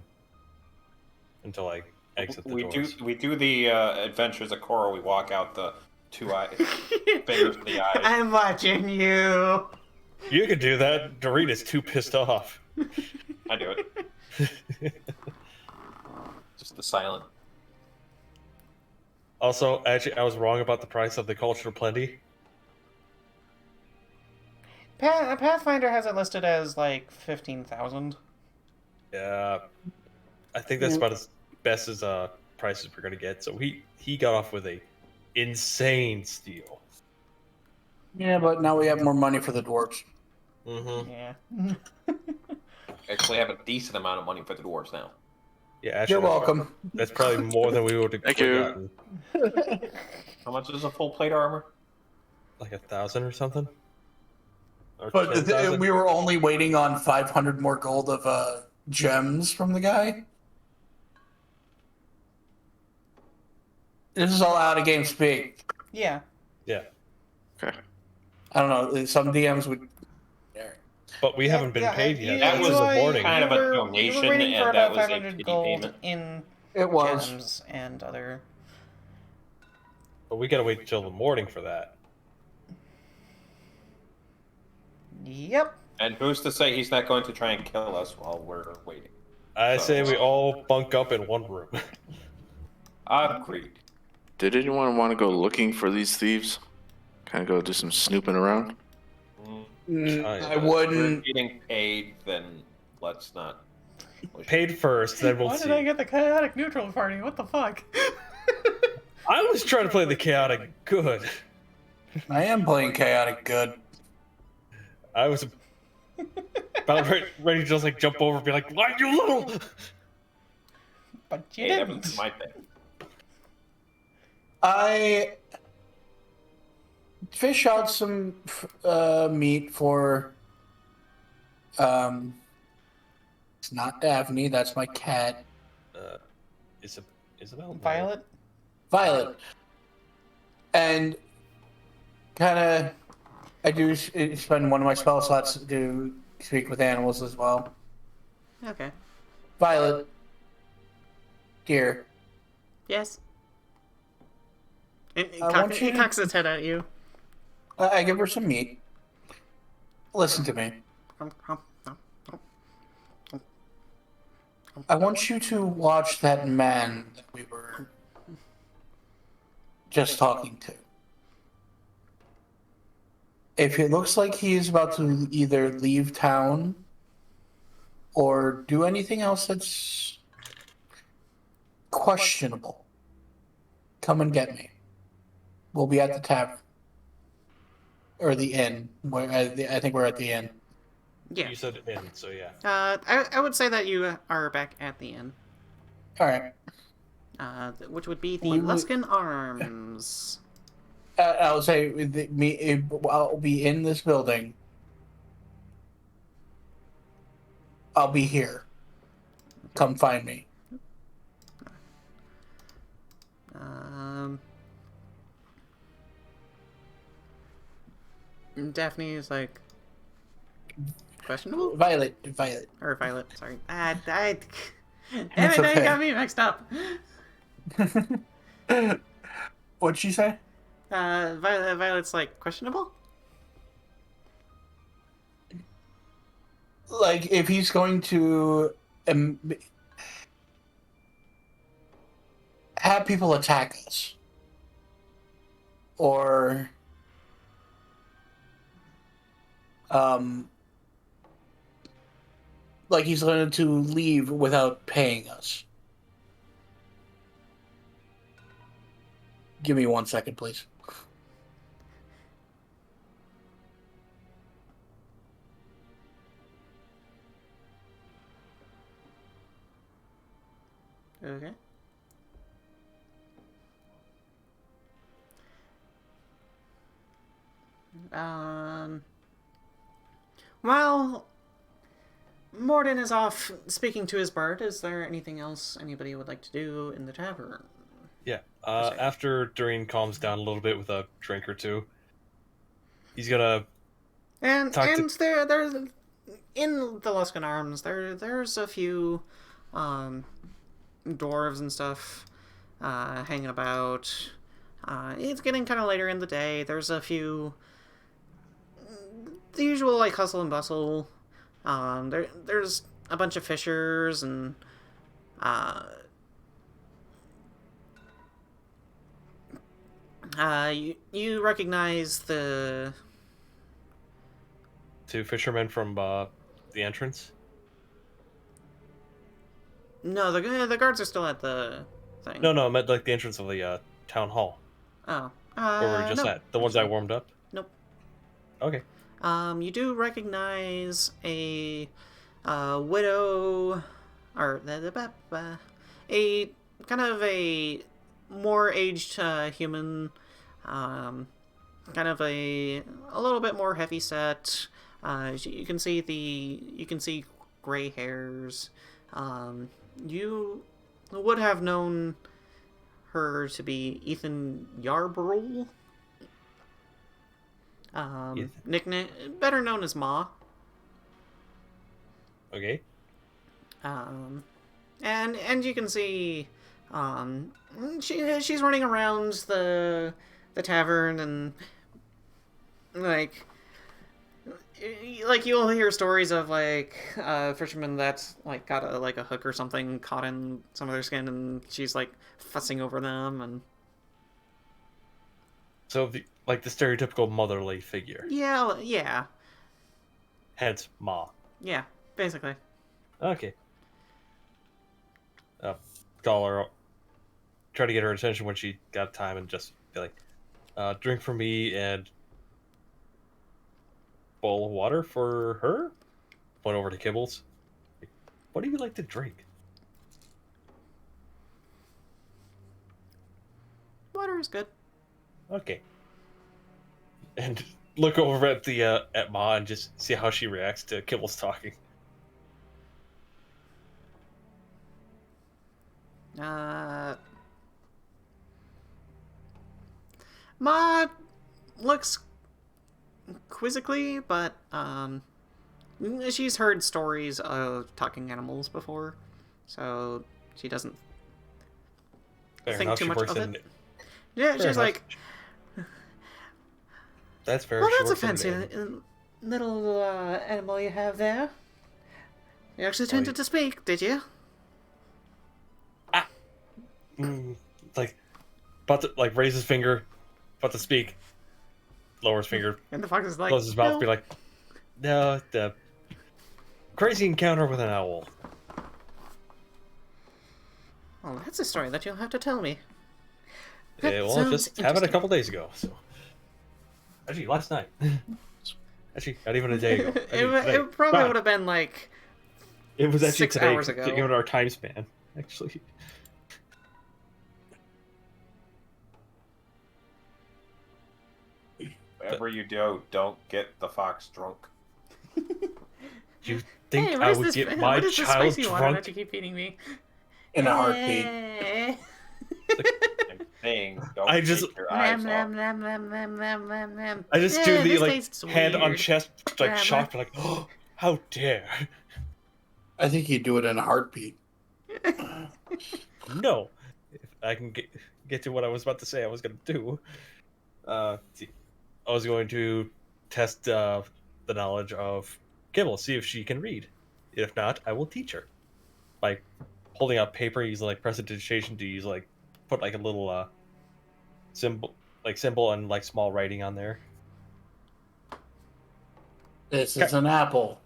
until I exit the doors. We do the Adventures of Korra. We walk out the 2 eye fingers in the eyes. I'm watching you. You could do that. Dearaen too pissed off. I do it. Just the silent. Also, actually, I was wrong about the price of the Culture Plenty. Pathfinder has it listed as like 15,000. Yeah, I think that's about as best as prices we're gonna get. So he got off with a insane steal. Yeah, but now we have more money for the dwarves. Mm-hmm. Yeah. Actually, have a decent amount of money for the dwarves now. Yeah, actually, You're welcome. That's probably more than we would have Thank you. gotten. How much is a full plate armor? Like 1,000 or something. Or But 10,000? we were only waiting on 500 more gold of gems from the guy. This is all out of game speak. Yeah. Yeah. Okay. I don't know. Some DMs would But we haven't been paid yet. That was until the morning. kind of a you donation, were waiting for and that about was a 500 pity gold payment. in It was. gems and other. But we gotta wait until the morning for that. Yep. And who's to say he's not going to try and kill us while we're waiting? I So- say we all bunk up in one room. Agreed. Did anyone want to go looking for these thieves? Kind of go do some snooping around? I If we're wouldn't. getting paid, then let's not. Paid first, then we'll Why see. did I get the chaotic neutral party? What the fuck? I was trying to play the chaotic good. I am playing chaotic good. I was about ready to just like jump over and be like, "Why you little?" But you Hey, that was didn't. my thing. I fish out some meat for. It's not Daphne. That's my cat, Isabel? No. Violet? Violet, and kind of. I do spend one of my spell slots to speak with animals as well. Okay. Violet, dear, Yes. And I want you he to- cocks his head at you. I give her some meat. Listen to me. I want you to watch that man that we were just talking to. If it looks like he is about to either leave town or do anything else that's questionable, come and get me. We'll be at the tavern. Or the inn. I think we're at the inn. Yeah. You said in, so yeah. I would say that you are back at the inn. Alright. Which would be the We would- Luskan Arms. I'll say I'll be in this building. I'll be here. Come find me. Daphne is like questionable Violet. or Violet. Sorry, damn it, It's now you okay. got me mixed up. What'd she say? Violet's like questionable. Like, if he's going to have people attack us, or like he's going to leave without paying us. Give me 1 second, please. Okay. Well, Mordin is off speaking to his bard. Is there anything else anybody would like to do in the tavern? Yeah. After Dearaen calms down a little bit with a drink or two, he's gonna And Talk to- and there's in the Luskan Arms there's a few dwarves and stuff hanging about. It's getting kind of later in the day. There's a few the usual like hustle and bustle. There's a bunch of fishers and you recognize the two fishermen from the entrance. no the guards are still at the thing. No, I meant like the entrance of the town hall. Oh. Where were we just no. at? The ones I warmed up? Nope. Okay. You do recognize a widow, or a kind of a more aged human, kind of a little bit more heavy set. You can see gray hairs. You would have known her to be Ethan Yarborough. Ethan. Nickname better known as Ma. Okay. And you can see, she's running around the tavern and like you'll hear stories of like fishermen that like got a hook or something caught in some of their skin, and she's like fussing over them and. So the stereotypical motherly figure. Yeah. Hence Ma. Yeah, basically. Okay. Call her, try to get her attention when she got time, and just be like, drink for me and bowl of water for her. Went over to Kibbles. What do you like to drink? Water is good. Okay. And look over at the at Ma and just see how she reacts to Kibbles talking. Ma looks quizzically, but she's heard stories of talking animals before, so she doesn't Fair think enough, too she much works of in- it. Yeah, Fair she's enough. like, That's fair. well, she that's a works in fancy an inn. little animal you have there. You actually turned it to speak, did you? Like, about to raise his finger, about to speak, lower his finger, And the fox is like, closes his mouth, no. be like, no, the crazy encounter with an owl. Oh, that's a story that you'll have to tell me. Yeah, well, sounds just happened a interesting. couple days ago. So, actually, last night. Actually, not even a day ago. Actually, today. It probably Fine. would have been like It was actually 6 today, hours ago. given our time span. Actually, Whatever you do, don't get the fox drunk. you think hey, I would get my what is this child spicy water that drunk? you keep feeding me? In a heartbeat. Eh. I'm saying, don't I just- take your eyes Lam, off. lam, lam, lam, lam, lam, lam. I just Yeah, do the this like tastes hand on weird. chest, Grandma. shocked, like, oh, how dare! I think you do it in a heartbeat. No, if I can get to what I was about to say, I was going to do. See, I was going to test the knowledge of Kibble, see if she can read. If not, I will teach her by holding out paper, using like prestidigitation to use like put like a little symbol and like small writing on there. This is an apple.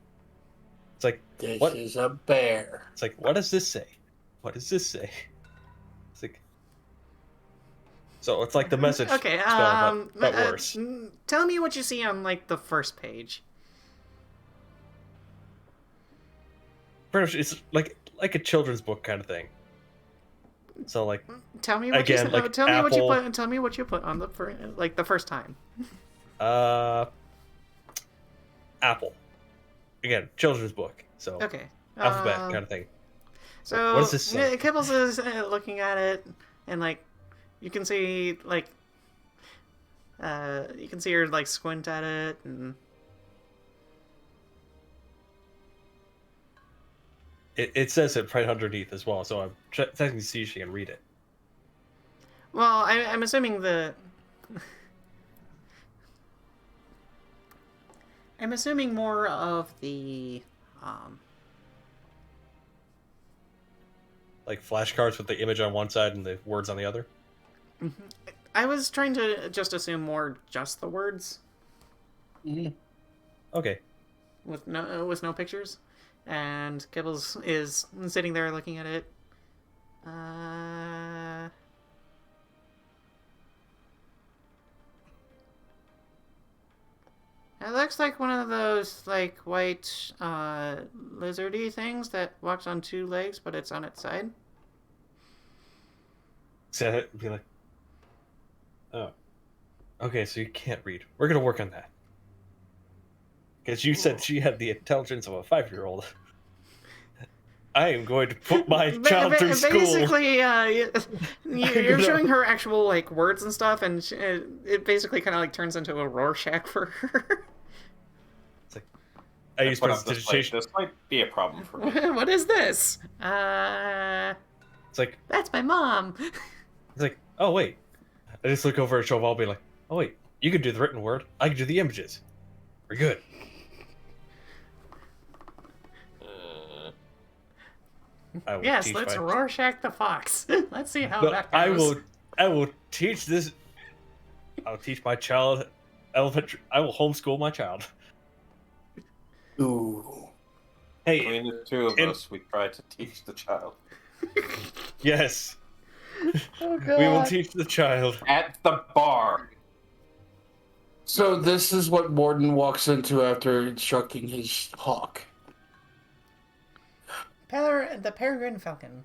It's like This what? is a bear. It's like, what does this say? What does this say? It's like, so it's like the message. Okay, spelled, but worse. Tell me what you see on like the first page. Pretty much, it's like a children's book kind of thing. So like, Tell me what Again, you like tell me what you apple- put. Tell me what you put on the the first time. apple. Again, children's book. So Okay. alphabet kind of thing. So What does this say? Kibbles is looking at it, and like you can see like you can see her like squint at it, and It says it right underneath as well. So I'm checking to see if she can read it. well, I'm assuming I'm assuming more of the Like flashcards with the image on one side and the words on the other. I was trying to just assume more just the words Okay. with no pictures, and Kibbles is sitting there looking at it. It looks like one of those like white lizardy things that walks on two legs, but it's on its side. Say it and be like, oh, okay. So you can't read. We're gonna work on that. Because you said she had the intelligence of a 5-year-old. I am going to put my child through school. Basically, you're showing her actual like words and stuff, and it basically kind of like turns into a Rorschach for her. I use put up this plate. prestidigitation. This might be a problem for me. What is this? It's like, That's my mom. oh wait. I just look over at Sho Val, be like, oh wait, you can do the written word. I can do the images. We're good. I will Yes, teach let's my- Rorschach the fox. Let's see how No, that goes. I will teach this. I'll teach my child elementary. I will homeschool my child. Ooh. Hey, Between the two of and- us, we tried to teach the child. yes, Oh, God. we will teach the child. At the bar. So this is what Mordin walks into after instructing his hawk. The peregrine falcon.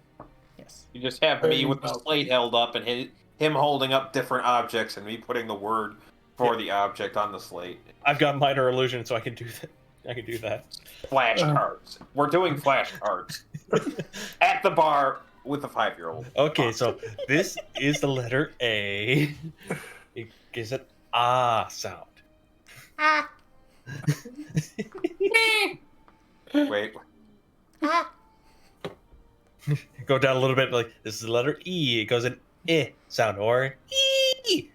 Yes. You just have me with the slate held up and him holding up different objects and me putting the word for the object on the slate. I've got minor illusion, so I can do that. I can do that. Flashcards. We're doing flashcards. At the bar with a 5-year-old. Okay, so this is the letter A. It gives an ah sound. Ah. Wait. Ah. Go down a little bit, like this is the letter E. It goes an I sound or E.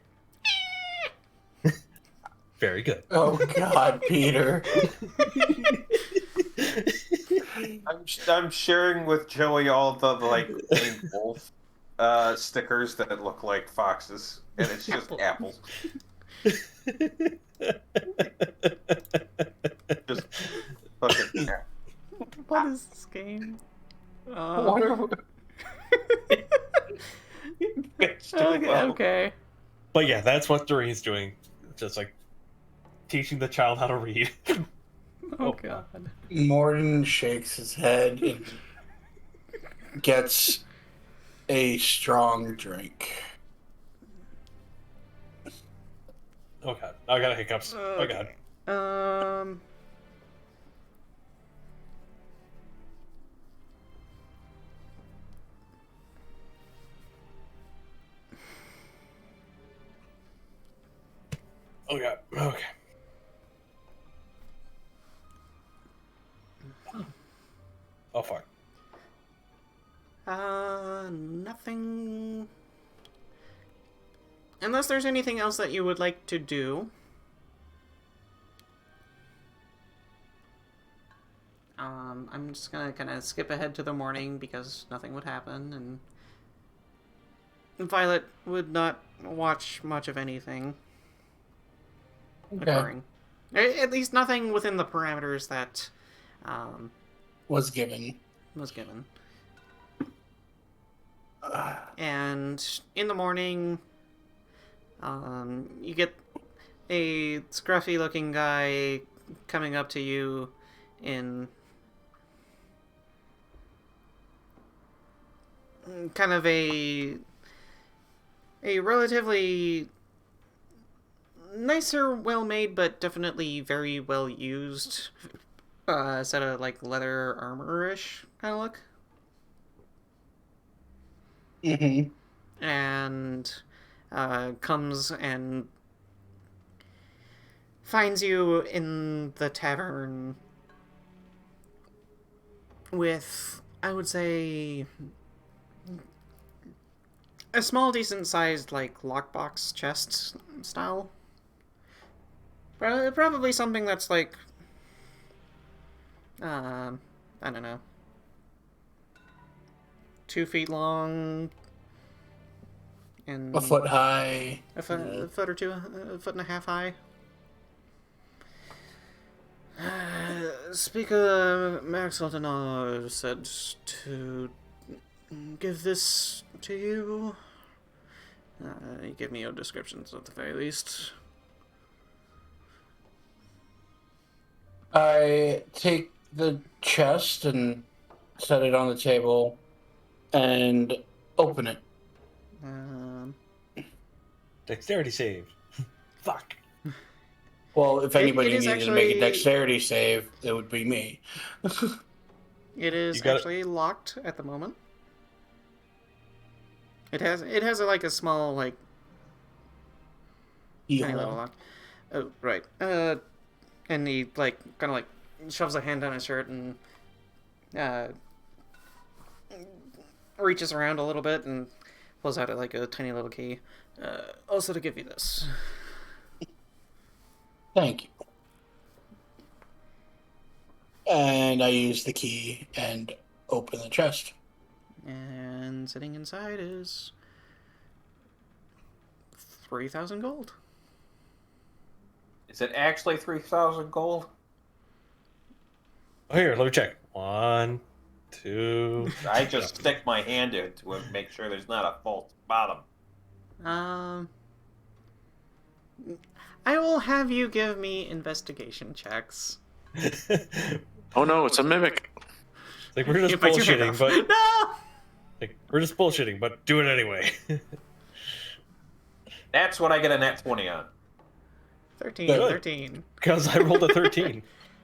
Very good. Oh God, Peter. I'm sharing with Joey all the named wolf stickers that look like foxes, and it's just apples. Just fucking crap. What is this game? It's too Okay, low. okay. But yeah, that's what Dearaen's doing. Just like teaching the child how to read. Oh, God. Mordin shakes his head and gets a strong drink. Oh god, I got hiccups. Oh god. Oh god. Okay. Oh fuck. Nothing. Unless there's anything else that you would like to do. I'm just gonna kind of skip ahead to the morning because nothing would happen, and Violet would not watch much of anything occurring. At least nothing within the parameters that Was given. was given. And in the morning, you get a scruffy-looking guy coming up to you in kind of a relatively nicer, well-made, but definitely very well-used set of like leather armor-ish kind of look. Mm-hmm. And comes and finds you in the tavern with, I would say, a small, decent-sized, like, lockbox chest style. Probably something that's, like, I don't know, 2 feet long, and A foot high. a foot or two, a foot and a half high. Speaker Maxildanaar said to give this to you. You give me your descriptions at the very least. I take the chest and set it on the table and open it. Dexterity save. Fuck. Well, if It anybody is needed to make a actually- dexterity save, it would be me. It is You got it. actually locked at the moment. It has a small tiny little Evil. lock. Oh right. And he kind of shoves a hand down his shirt and reaches around a little bit and pulls out like a tiny little key. Also to give you this. Thank you. And I use the key and open the chest. And sitting inside is 3,000 gold. Is it actually 3,000 gold? Oh, here, let me check. 1, 2. I just stick my hand into it, make sure there's not a false bottom. I will have you give me investigation checks. Oh no, it's a mimic. Like, we're just You bite your hand bullshitting, off. but No! like, we're just bullshitting, but do it anyway. That's what I get a nat 20 on. 13, Good. 13. Because I rolled a 13.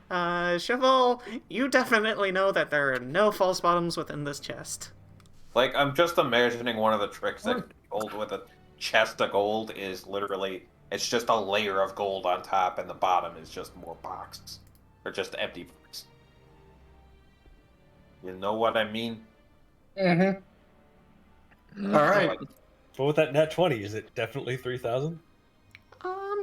Sho Val, you definitely know that there are no false bottoms within this chest. Like, I'm just imagining one of the tricks that can be pulled with a chest of gold is literally, it's just a layer of gold on top, and the bottom is just more boxes. Or just empty boxes. You know what I mean? Mm-hmm. All right. But with that nat 20, is it definitely 3,000?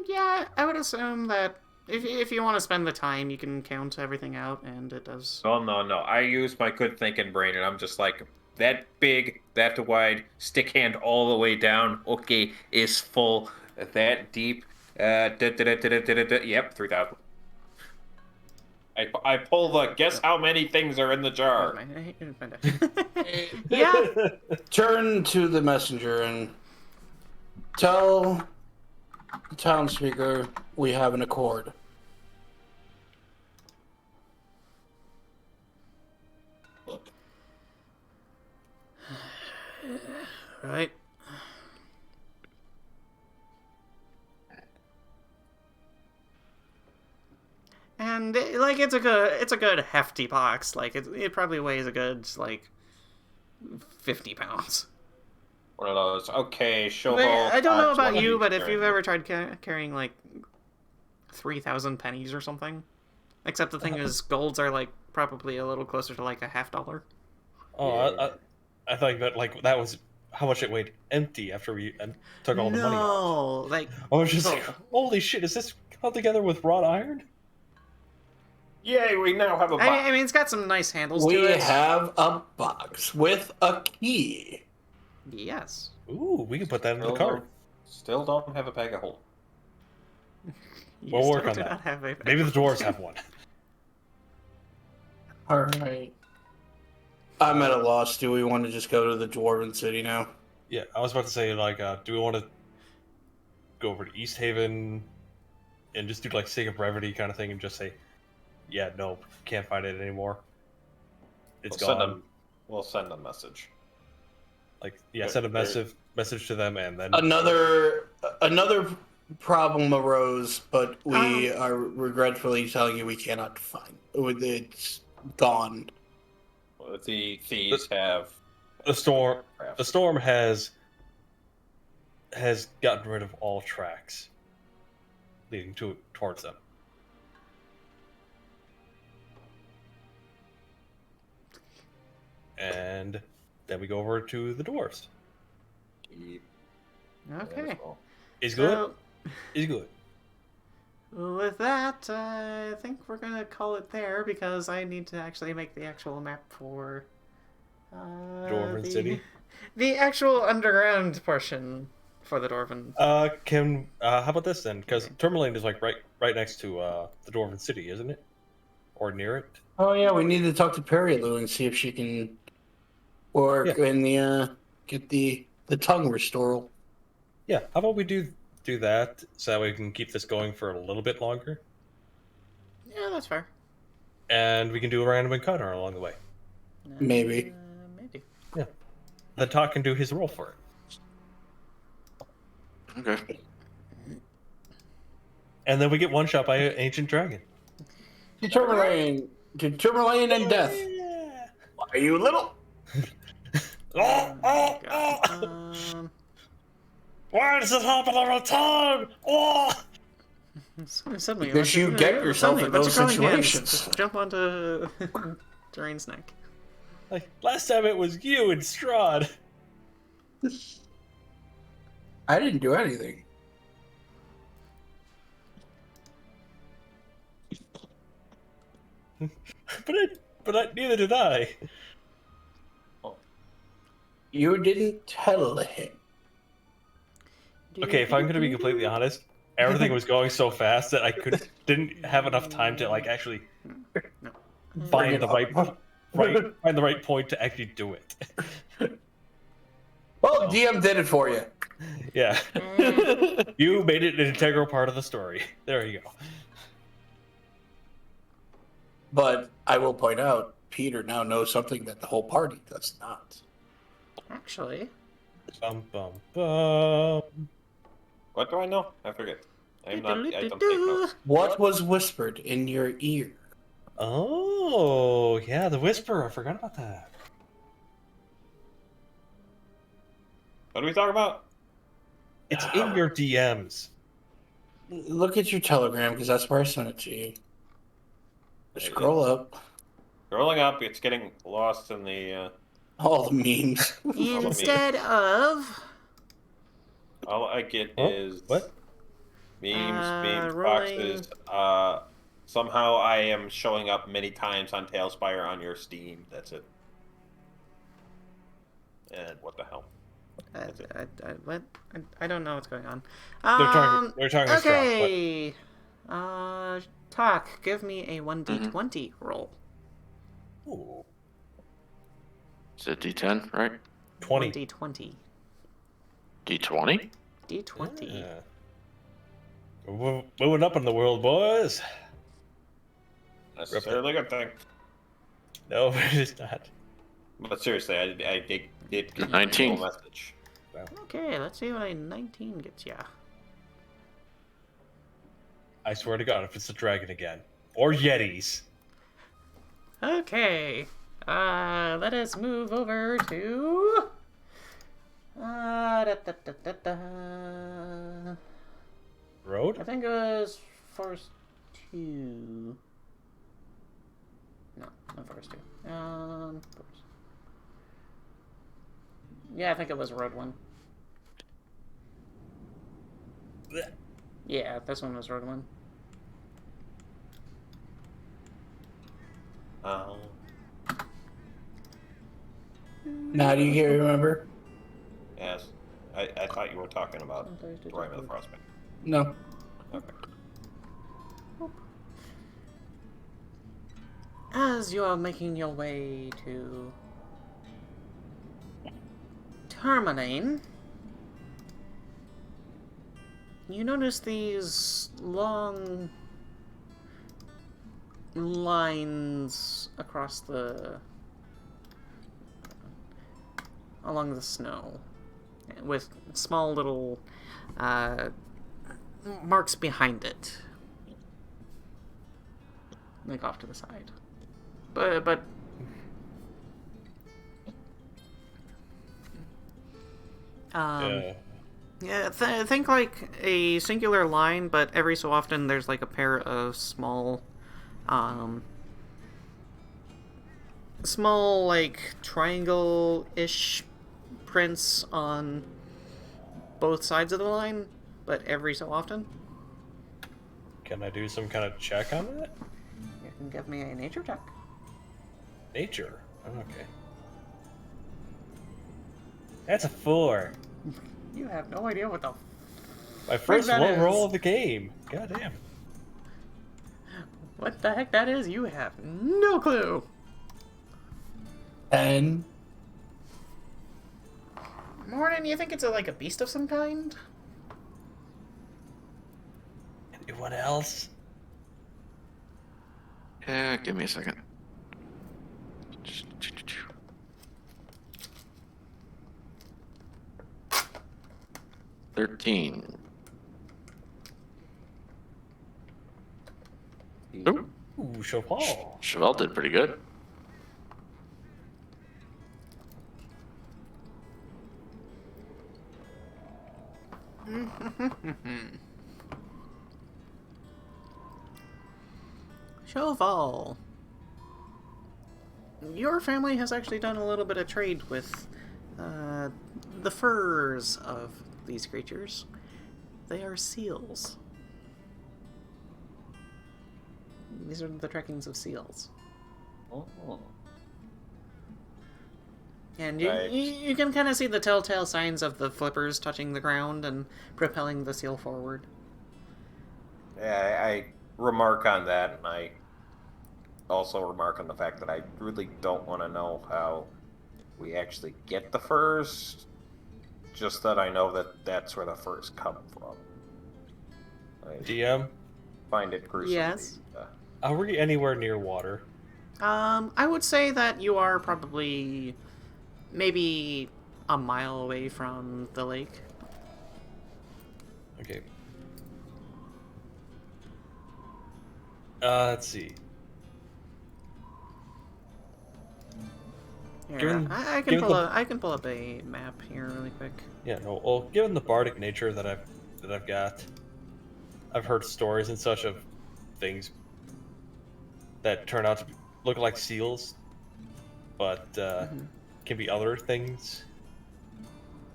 Yeah, I would assume that if you want to spend the time, you can count everything out, and it does. Oh, no. I use my good thinking brain, and I'm just like, that big, that wide, stick hand all the way down, okay, is full, that deep, yep, 3,000. I pull the, guess how many things are in the jar? Yeah. Turn to the messenger and tell the town speaker we have an accord. Right. And like it's a good hefty box. Like it probably weighs a good like 50 pounds. One of those, okay, Sho But Val, I don't know one about of you, these but if carrying you've it. ever tried carrying like 3,000 pennies or something, except the thing is, golds are like probably a little closer to like $50. Oh, Yeah. I thought that, like, that was how much it weighed empty after we took all the money out. No, like I was just like, holy shit, is this held together with wrought iron? Yay, we now have a box. I mean, it's got some nice handles We to it. have a box with a key. Yes. Ooh, we can put that in the cart. Still don't have a bag of holding. You We'll still work on do that. not have a- Maybe the dwarves have one. All right. I'm at a loss. Do we want to just go to the Dwarven City now? Yeah, I was about to say, like, do we want to go over to East Haven and just do, like, sake of brevity kind of thing and just say, yeah, no, can't find it anymore. It's We'll gone. We'll send a message. Like, yeah, send a message to them and then... Another problem arose, but we are regretfully telling you we cannot find it. It's gone. The thieves have The storm has gotten rid of all tracks leading towards them. And then we go over to the dwarves. Okay. Is good? So, Is good. with that, I think we're gonna call it there because I need to actually make the actual map for Dwarven City? The actual underground portion for the Dwarven. How about this then? Because Tourmaline is like right next to the Dwarven City, isn't it? Or near it? Oh yeah, we need to talk to Perilou and see if she can work in the get the tongue restoral. Yeah. How about we do that so that we can keep this going for a little bit longer, Yeah, that's fair. and we can do a random encounter along the way. Maybe. Maybe. Yeah. Then Tok can do his role for it, Okay. and then we get one shot by an ancient dragon. To Tourmaline and death. Yeah. Why are you little? God. Why does it happen every time? Oh! Suddenly, Because you get yourself in those situations. Just jump onto Dearaen's neck. Like, last time it was you and Strahd. I didn't do anything. But neither did I. You didn't tell him. Okay, if I'm gonna be completely honest, everything was going so fast that I didn't have enough time to like actually find the right point to actually do it. Well, DM did it for you. Yeah. You made it an integral part of the story. There you go. But I will point out, Peter now knows something that the whole party does not. Actually, Bum bum bum. What do I know? I forget. I don't take notes. What was whispered in your ear? Oh, yeah, the whisper. I forgot about that. What do we talk about? It's in your DMs. Look at your Telegram, because that's where I sent it to you. Scroll up. Scrolling up, it's getting lost in the. All the memes. instead of All I get Oh, is what? memes, rolling. boxes. Somehow I am showing up many times on Tailspire on your Steam. That's it. And what the hell? I don't know what's going on. They're talking Okay. Tok, give me a 1d20 roll. Ooh, Is it D10, right? 20. 1d20. D20? D20. Yeah. We're moving up in the world, boys. Necessarily a good thing. No, it is not. But seriously, I did get a 19. message. Okay, let's see what a 19 gets ya. I swear to God, if it's a dragon again. Or Yetis. Okay. Let us move over to. Road? I think it was Forest 2. No, not Forest 2. Forest. Yeah, I think it was Road 1. Blech. Yeah, this one was Road 1. Now do you remember? Yes. I thought you were talking about Rime of the Frostmaiden. No. Okay. As you are making your way to Terminain, you notice these long lines across along the snow, with small little marks behind it, like off to the side. But yeah, think like a singular line, but every so often there's like a pair of small like triangle-ish prints on both sides of the line, but every so often. Can I do some kind of check on that? You can give me a nature check. Nature? Okay. That's a 4. You have no idea what the My first that low is. roll of the game. God damn. what the heck that is. You have no clue. And Mordin, you think it's like a beast of some kind? Anyone else? Yeah, give me a second. 13. Ooh, Ooh, Sho Val. Sho Val did pretty good. Sho Val. Your family has actually done a little bit of trade with the furs of these creatures. They are seals. These are the trekkings of seals. Oh. And you, Right. you can kind of see the telltale signs of the flippers touching the ground and propelling the seal forward. Yeah, I remark on that, and I also remark on the fact that I really don't want to know how we actually get the furs. Just that I know that that's where the furs come from. I DM, find it gruesome. Yes. are we anywhere near water? I would say that you are probably maybe a mile away from the lake. Okay. Let's see. Here, Given- I can given pull the- I can pull up a map here really quick. Yeah, no. Well, given the bardic nature that I've got, I've heard stories and such of things that turn out to look like seals, but can be other things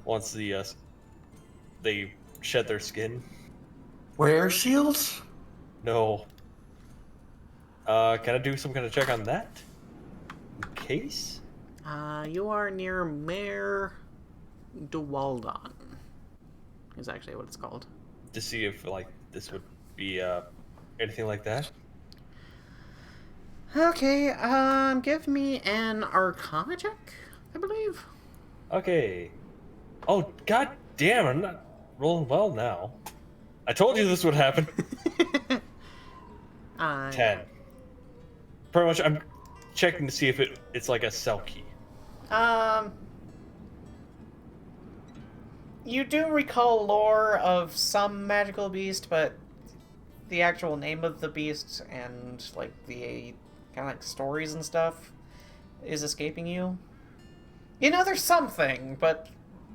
once they shed their skin. Were seals? No. Can I do some kind of check on that? In case? You are near Mare Duwaldon. Is actually what it's called. To see if like this would be anything like that. Okay, give me an Arcana check, I believe. Okay. Oh, god damn, I'm not rolling well now. I told you this would happen. 10. Pretty much, I'm checking to see if it's like a cell key. You do recall lore of some magical beast, but the actual name of the beast and like the kind of like stories and stuff is escaping you. You know there's something, but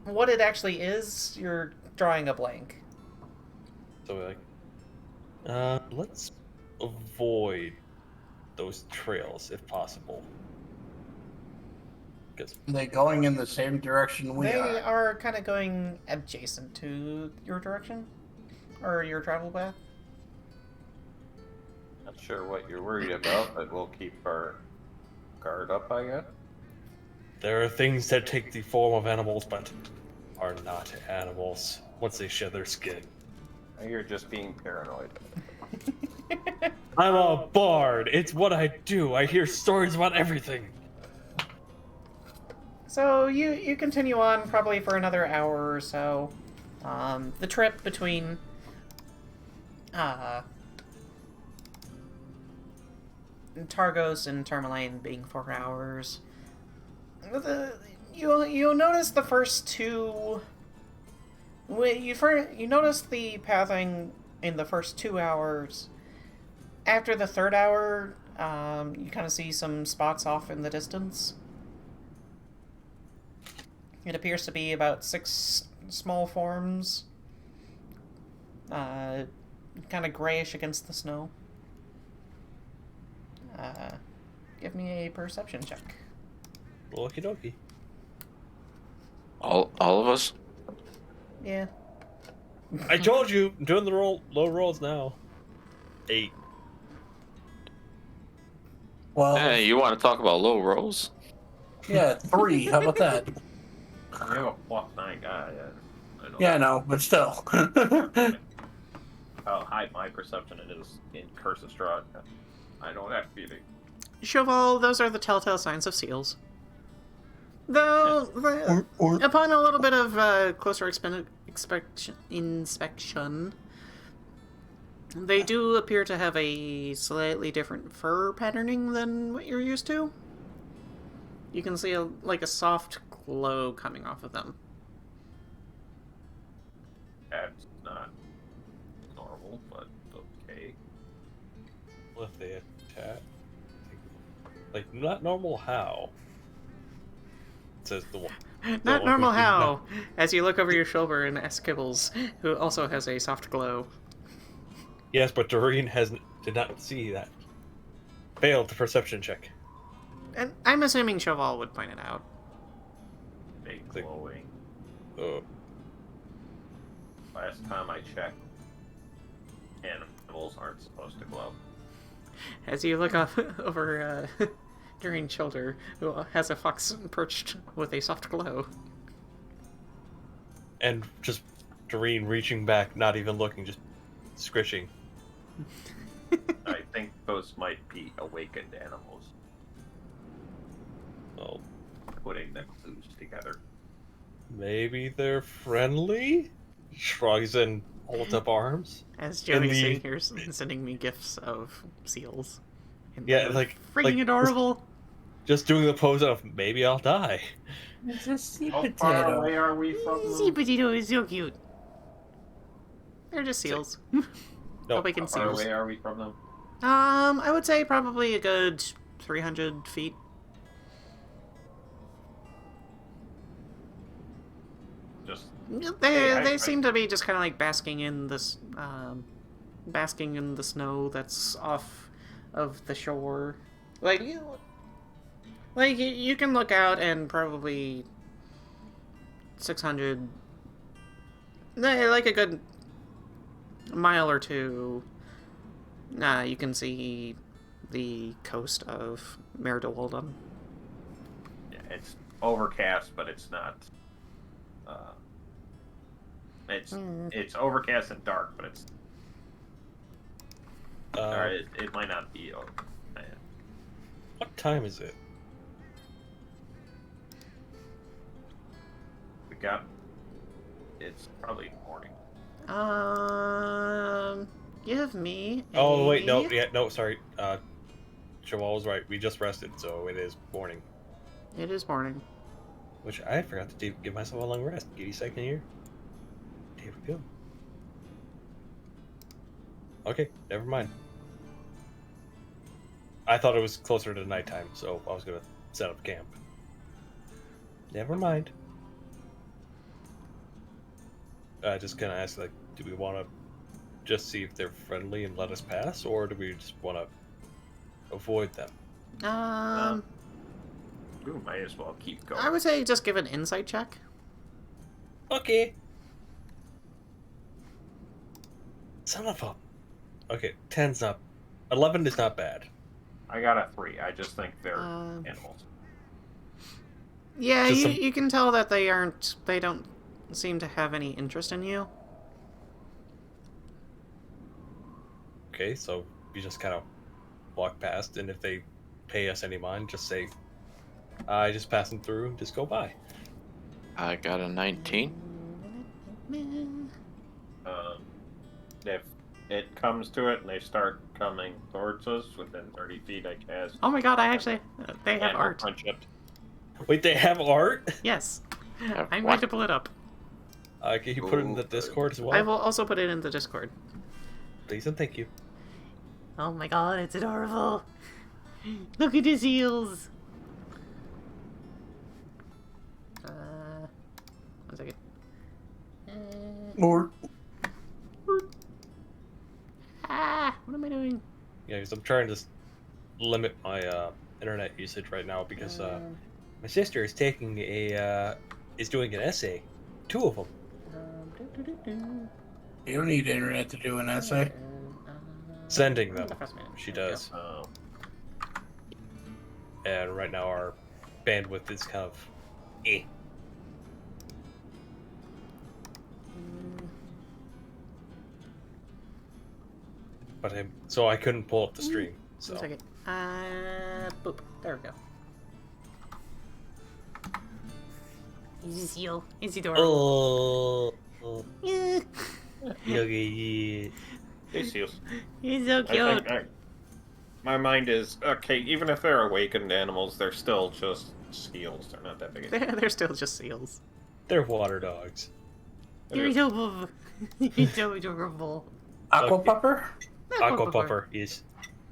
what it actually is, you're drawing a blank. So we're like, let's avoid those trails if possible. Because Are they going in the same direction we They are? are kind of going adjacent to your direction, or your travel path. Not sure what you're worried about, but we'll keep our guard up, I guess. there are things that take the form of animals but are not animals once they shed their skin. You're just being paranoid. I'm a bard. It's what I do. I hear stories about everything. So you continue on probably for another hour or so. The trip between Targos and Tourmaline being 4 hours. You notice the first two. You notice the pathing in the first 2 hours. After the third hour, you kind of see some spots off in the distance. It appears to be about 6 small forms. Kind of grayish against the snow. Give me a perception check. Okie dokie. All of us? Yeah. I told you, I'm doing the low rolls now. 8. Well, Hey, you want to talk about low rolls? yeah, 3. How about that? You have a +9 guy. I know. Yeah, no, but still. How high my perception it is in Curse of Strahd. I know that feeling. Sho Val, those are the telltale signs of seals. Though, upon a little bit of closer inspection, they do appear to have a slightly different fur patterning than what you're used to. You can see a soft glow coming off of them. That's not normal, but okay. Well, if they attack. Like, not normal how? It says the one. Not one normal who- how, as you look over your shoulder and ask Kibbles, who also has a soft glow. Yes, but Dearaen did not see that. Failed the perception check. And I'm assuming Sho Val would point it out. Big glowing. Oh. Last time I checked, animals aren't supposed to glow. As you look off over Dearaen's shoulder, who has a fox perched with a soft glow. And just Dearaen reaching back, not even looking, just squishing. I think those might be awakened animals. Well, Putting the clues together. maybe they're friendly? Shrugs and holds up arms. As And Joey's the- sitting here sending me gifs of seals. And Yeah, they're like- freaking like- adorable. Just doing the pose of maybe I'll die. It's a sea How far potato. away are we from Sea them? potato is so cute. They're just seals. No, Awakened How far seals. away are we from them? I would say probably a good 300 feet. Just They seem to be just kind of like basking in this, basking in the snow that's off of the shore. Like you can look out and probably 600, like a good mile or two. You can see the coast of Merdewaldum. yeah, it's overcast, but it's not. It's overcast and dark, but it's. Or it might not be. What time is it? We got. It's probably morning. Give me. Oh wait, no, a- yeah, no, sorry. Shawal was right. We just rested, so it is morning. It is morning. Which I forgot to give myself a long rest. 82nd here. Here we go. Okay, never mind. I thought it was closer to nighttime, so I was gonna set up camp. Never mind. Just gonna ask, like, do we want to just see if they're friendly and let us pass, or do we just want to avoid them? We might as well keep going. I would say just give an insight check. Okay. Son of a. Okay, 10's not. 11 is not bad. I got a 3. I just think they're Um, animals. Yeah, Just you, some- you can tell that they don't seem to have any interest in you. Okay, so you just kind of walk past, and if they pay us any mind, just say, I just passing through, and just go by. I got a 19. If it comes to it and they start coming towards us within 30 feet, I cast. Oh my god, they have Animal art. Friendship. Wait, they have art? Yes. Have I'm what? going to pull it up. Can you put it in the Discord as well? I will also put it in the Discord. Please and thank you. Oh my god, it's adorable. Look at his heels. One second. Or What am I doing? Yeah, because I'm trying to limit my internet usage right now because my sister is taking is doing an essay. 2 of them. you don't need internet to do an essay. Sending them. The Frostmaiden. She There we does. Oh, And right now our bandwidth is kind of eh. But so I couldn't pull up the stream. So 1 second. Boop. There we go. He's a seal. He's adorable. Yeah. Okay. they seals. He's so I cute. think my mind is okay. Even if they're awakened animals, they're still just seals. They're not that big. They're still just seals. They're water dogs. They're adorable. He's so adorable. Aqua Okay. pupper? Aqua pupper is.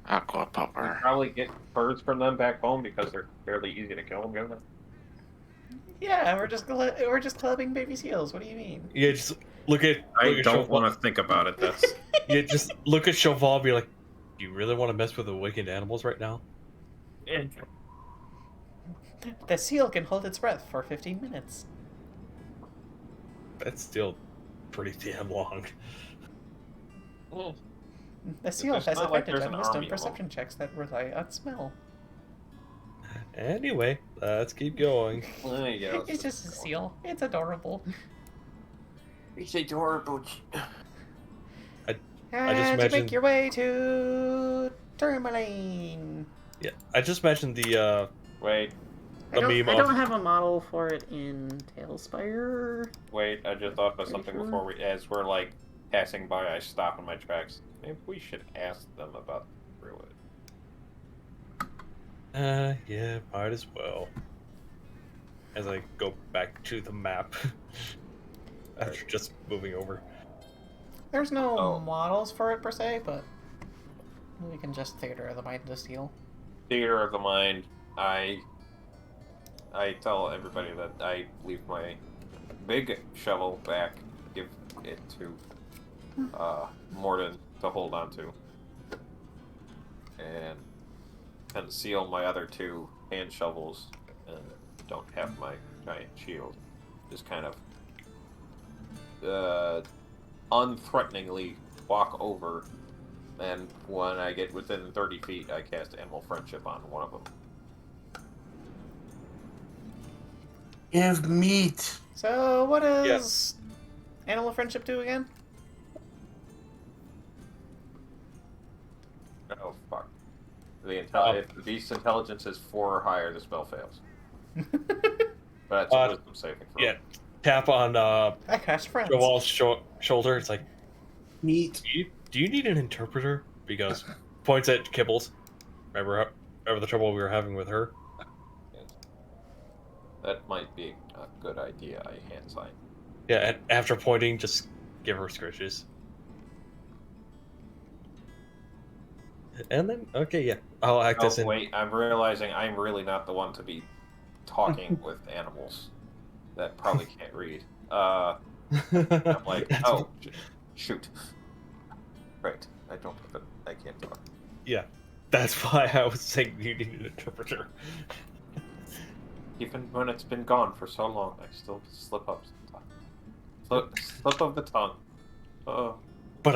Aqua We pupper. probably get birds from them back home because they're fairly easy to kill. Them. Yeah, we're just clubbing baby seals. What do you mean? Yeah, just look at. I look at don't Chauvel- want to think about it. That's Yeah, just look at Chauvel and be like, Do you really want to mess with awakened animals right now? The seal can hold its breath for 15 minutes. That's still pretty damn long. The seal It's has not like advantage there's on an wisdom army of perception checks that rely on smell. Anyway, let's keep going. There you go. It's just a seal. It's adorable. It's adorable. I just And you imagine- make your way to Tourmaline. Yeah, I just mentioned the Wait, I don't, meme I of- don't have a model for it in Tailspire. wait, I just thought about Pretty something sure. before as we're like passing by, I stop in my tracks. Maybe we should ask them about the druid. yeah, might as well. As I go back to the map after just moving over. There's no Oh. models for it per se, but we can just Theater of the Mind to steal. Theater of the mind. I tell everybody that I leave my big shovel back, give it to Mordin to hold on to, and conceal my other 2 hand shovels, and don't have my giant shield. Just kind of unthreateningly walk over, and when I get within 30 feet, I cast Animal Friendship on one of them. Give meat. So, what does Animal Friendship do again? Oh, fuck. If the beast's intelligence is 4 or higher, the spell fails. But it's a wisdom saving throw. Yeah, tap on I cast friends. Joel's shoulder. It's like, Meat. do you need an interpreter? Because points at Kibbles. Remember the trouble we were having with her? Yes. That might be a good idea, I hand sign. Yeah, and after pointing, just give her scritches. And then, okay, yeah, I'll act as Oh, in. wait, I'm realizing I'm really not the one to be talking with animals that probably can't read. I'm like, oh, shoot. Right, I can't talk. Yeah, that's why I was saying you need an interpreter. Even when it's been gone for so long, I still slip up sometimes. Slip of the tongue. Oh. But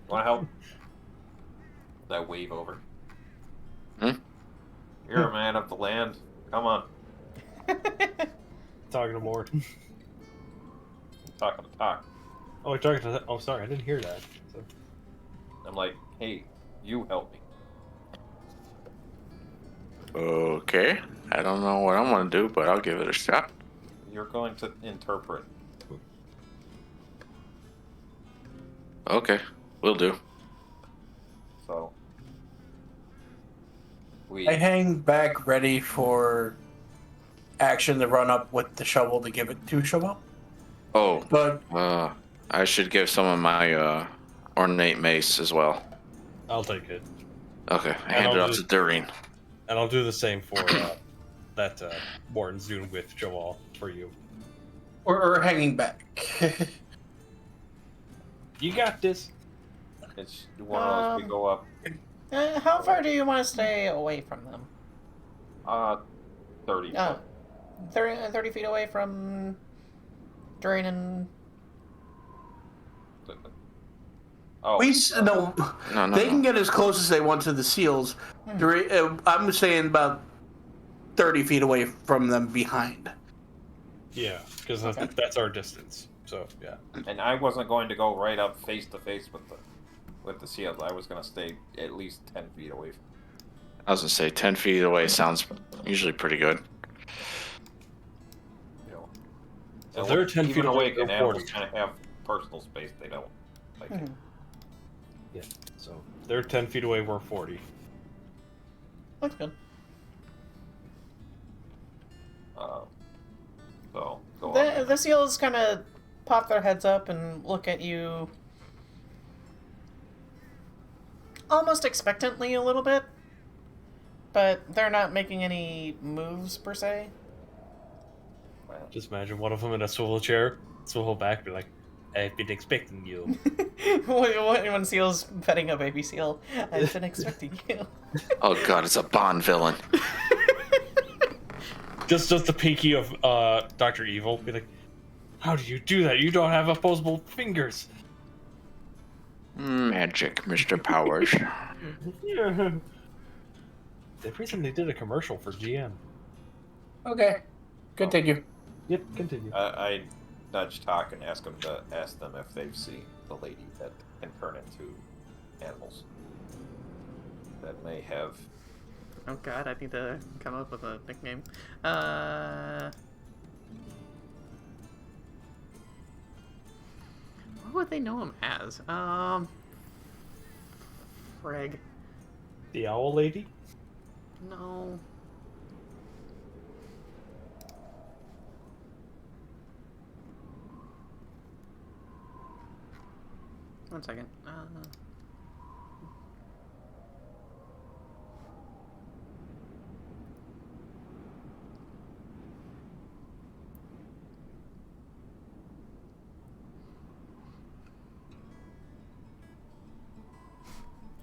Wanna help? I wave over. Hmm? You're a man of the land. Come on. talking to Mord. Talking to talk. Oh, you're talking to. Oh, sorry, I didn't hear that. So. I'm like, hey, you help me. Okay. I don't know what I'm gonna do, but I'll give it a shot. You're going to interpret. Okay, will do. So we I hang back ready for action to run up with the shovel to give it to Sho Val. Oh, But I should give some of my ornate mace as well. I'll take it, Okay, hand it I'll off do- to Dearaen. and I'll do the same for that Mordin's doing with Joel for you. or hanging back. You got this. it's one of those we go up How far do you want to stay away from them? 30 Oh, 30 feet away from Dearaen and... Oh, No, No, they can no. get as close as they want to the seals. I'm saying about 30 feet away from them behind. Yeah, because Okay. that's our distance. So yeah. and I wasn't going to go right up face to face with the seals. I was going to stay at least 10 feet away from I was gonna say 10 feet away sounds usually pretty good. you know. So And they're 10 even feet away, awake, they're and animals 40. kind of have personal space they don't like. Mhm. Yeah. So they're 10 feet away. We're 40. Looks good. So go on. The seals kind of pop their heads up and look at you almost expectantly a little bit, but they're not making any moves per se. Just imagine one of them in a swivel chair, swivel back, be like, I've been expecting you. When Seal's petting a baby seal, I've been expecting you. Oh god, it's a Bond villain. Just the pinky of Dr. Evil. Be like, how do you do that? You don't have opposable fingers. Magic, Mr. Powers. Yeah. They recently did a commercial for GM. Okay. Continue. Yep, continue. I nudge Tok and ask them if they've seen the lady that can turn into animals. That may have. Oh god, I need to come up with a nickname. What would they know him as? Freg. The owl lady? No. One second.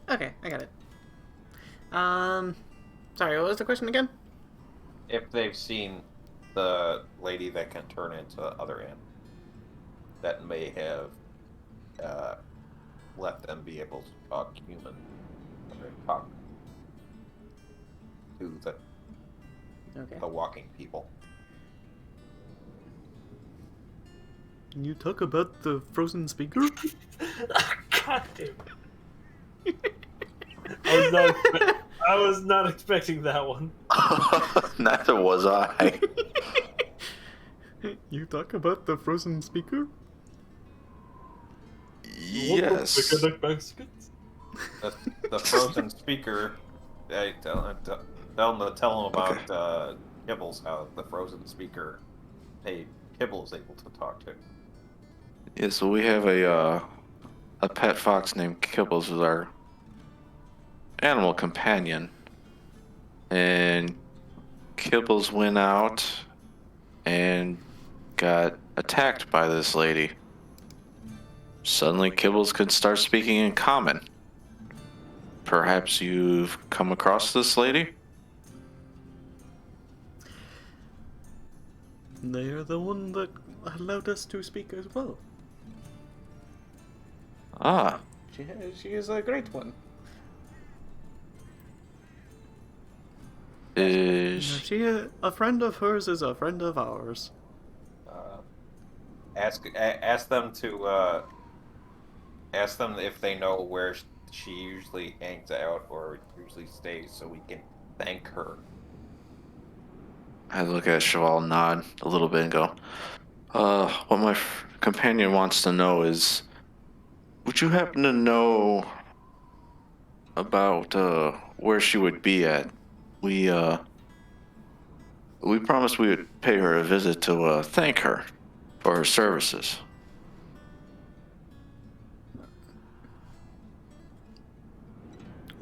Okay, I got it. Sorry, what was the question again? If they've seen the lady that can turn into other animals, that may have let them be able to talk human, or talk to the walking people. Can you talk about the frozen speaker? God damn it. I was not expecting that one. Neither was I. You talk about the frozen speaker? Yes. The frozen speaker. Tell him about Kibbles, how the frozen speaker made Kibbles able to talk to. Yeah, so we have a pet fox named Kibbles who's our animal companion. And Kibbles went out and got attacked by this lady. Suddenly Kibbles could start speaking in common. Perhaps you've come across this lady? They are the one that allowed us to speak as well. Ah, She is a great one. is... A friend of hers is a friend of ours. Ask them if they know where she usually hangs out or usually stays, so we can thank her. I look at Sho Val, nod a little bit and go, what my companion wants to know is, would you happen to know about where she would be at? We promised we would pay her a visit to thank her for her services.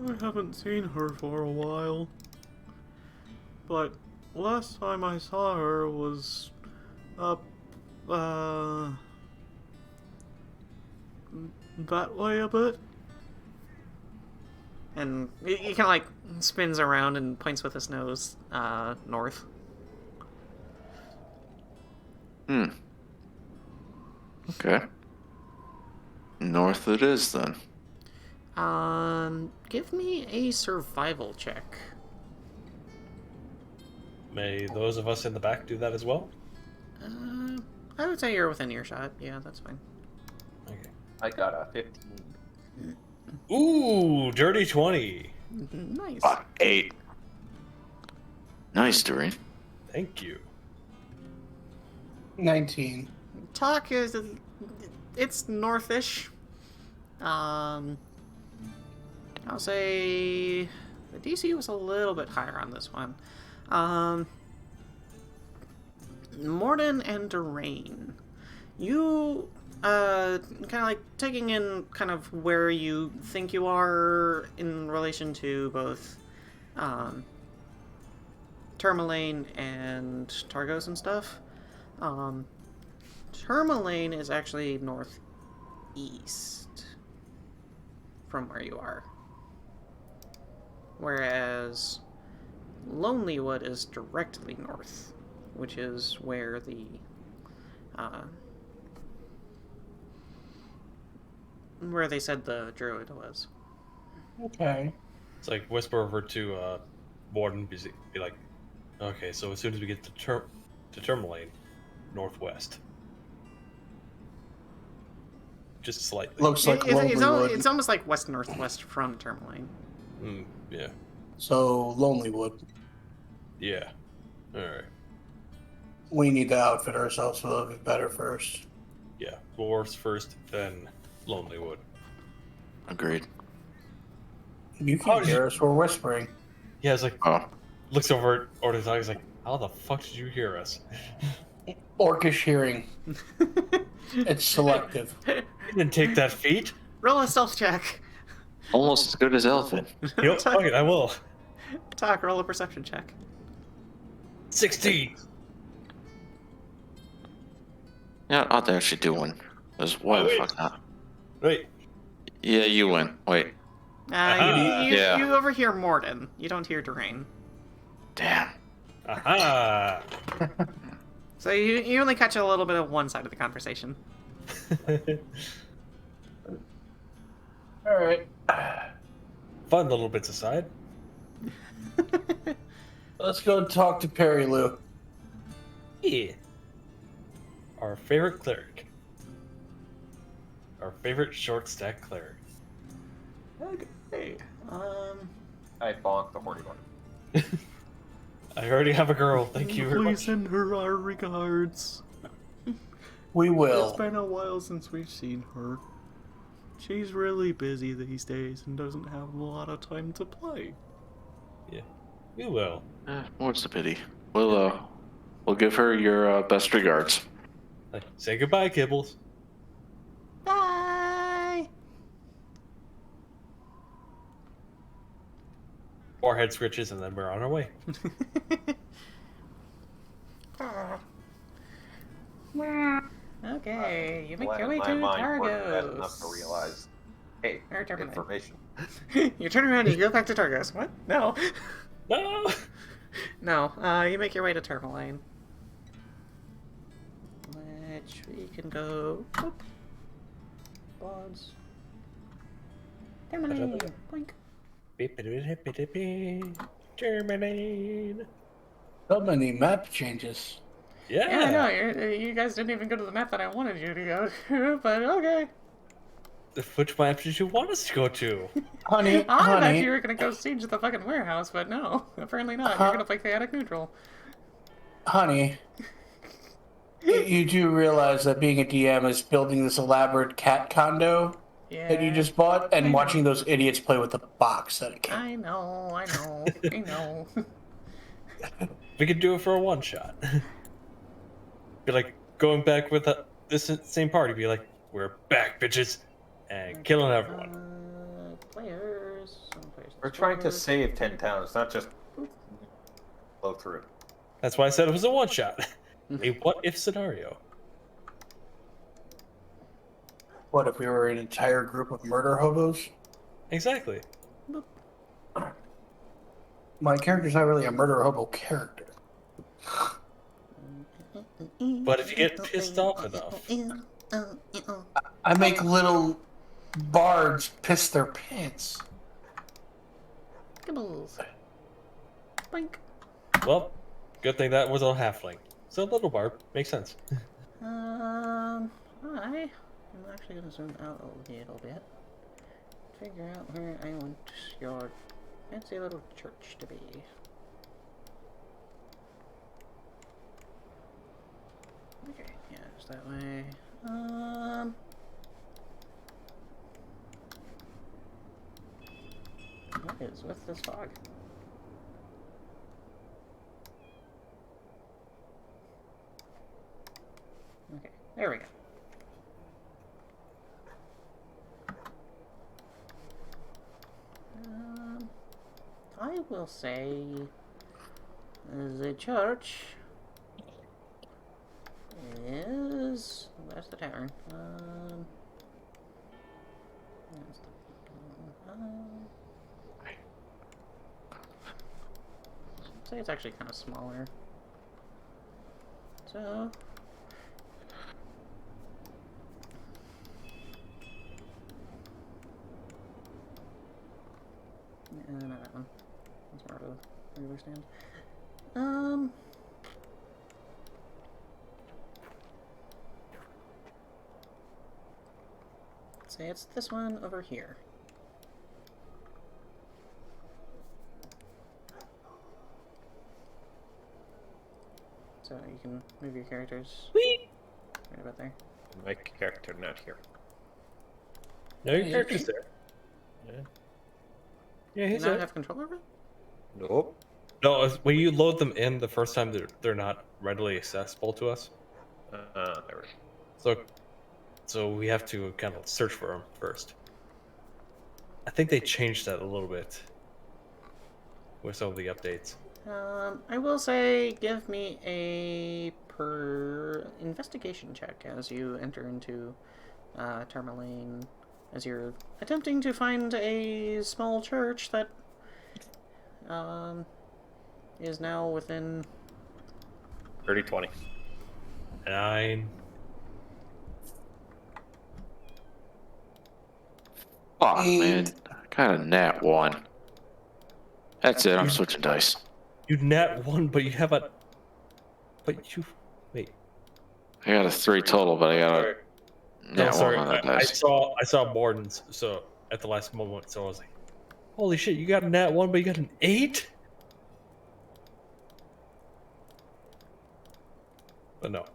I haven't seen her for a while. But last time I saw her was up, that way a bit. And he kind of like spins around and points with his nose, north. Okay. North it is then. Give me a survival check. May those of us in the back do that as well? I would say you're within earshot. Yeah, that's fine. Okay. I got a 15. Ooh, dirty 20. Nice. 8. Nice, Dearaen. Thank you. 19. Tok is... It's northish. I'll say... The DC was a little bit higher on this one. Mordin and Dearaen. You... kind of like taking in kind of where you think you are in relation to both Tourmaline and Targos and stuff. Tourmaline is actually northeast from where you are. Whereas Lonelywood is directly north, which is where the where they said the druid was. Okay. It's like whisper over to Mordin, be like, okay, so as soon as we get to Tourmaline, northwest. Just slightly. Looks like Lonelywood. It's almost like west-northwest from Tourmaline. Yeah. So Lonelywood. Yeah. Alright. We need to outfit ourselves a little bit better first. Yeah. Dwarves first, then Lonelywood. Agreed. You can hear us. We're whispering. Yeah, it's like, Oh, looks over at Orthodox, he's like, how the fuck did you hear us? Orcish hearing. It's selective. You didn't take that feat. Roll a stealth check. almost as good as Elfin. Yep, fuck it, I will. Tok, roll a perception check. 16. Yeah, I'll actually do one. Because why the wait. fuck not? Wait. Yeah, you win. Wait. Yeah. You overhear Mordin. You don't hear Dearaen. Damn. Aha! So you only catch a little bit of one side of the conversation. Alright. Fun little bits aside. Let's go talk to Perry Lou. Yeah. Our favorite cleric. Our favorite short stack cleric. Okay. I bonked the horny one. I already have a girl, thank you very Please much. send her our regards. We will. It's been a while since we've seen her. She's really busy these days and doesn't have a lot of time to play. Yeah, we will. What's the pity? We'll give her your best regards. Like, say goodbye, Kibbles. Bye! Forehead scritches, and then we're on our way. Okay, you make Glad your way to my mind worked fast enough to Targos. realize, hey, Or Terminate. information. You turn around and you go back to Targos. What? No. No! No, you make your way to Tourmaline. Which we can go... Boop. Bonds. Tourmaline. Blink. Terminate. So many map changes. Yeah, Yeah. no, you guys didn't even go to the map that I wanted you to go to, but okay. Which maps did you want us to go to? Honey, I thought honey, you were gonna go siege the fucking warehouse, but no, apparently not. You're gonna play chaotic neutral. honey. You do realize that being a DM is building this elaborate cat condo Yeah. that you just bought and I know. watching those idiots play with the box that it came. I know, I know. We could do it for a one shot. Be like going back with this same party. Be like, we're back, bitches, and killing everyone. Players. We're trying to save 10 towns, not just blow through. That's why I said it was a one shot. A what if scenario. What if we were an entire group of murder hobos? Exactly. My character's not really a murder hobo character. But if you get pissed off enough, I make little bards piss their pants. Gibbles. Blink. well, good thing that was a halfling. So little barb makes sense. I am actually gonna zoom out a little bit. Figure out where I want your fancy little church to be. Okay, yeah, just that way. What is with this fog? Okay, there we go. I will say the church is... That's the tavern. I'd say it's actually kind of smaller. So... No, not that one. That's more of a regular stand. Let's say it's this one over here. So you can move your characters right about there. My character not here. No, your character's there. Yeah. Yeah, Do you he's not there. have control over it? Nope. No, when you load them in the first time, they're not readily accessible to us. There. So we have to kind of search for them first. I think they changed that a little bit with some of the updates. I will say, give me a investigation check as you enter into Tourmaline, as you're attempting to find a small church that is now within 30-20. 9. Oh man, got a nat 1. That's it. I'm switching dice. You nat 1, but you have a. But you. Wait. I got a 3 total, but I got a No, nat 1 sorry. on that I dice. saw Mordin's so at the last moment, so I was like, "Holy shit! You got a nat 1, but you got an 8." But no,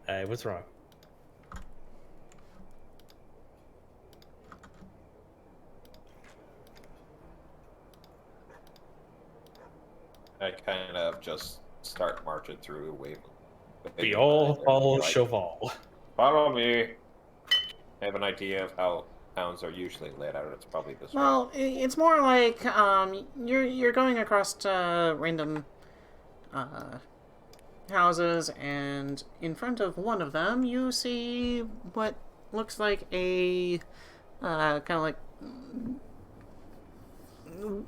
I was wrong. I kind of just start marching through a wave. We all follow Like, Sho Val. Follow me. I have an idea of how towns are usually laid out. It's probably this way. Well, it's more like you're going across random houses, and in front of one of them you see what looks like a kind of like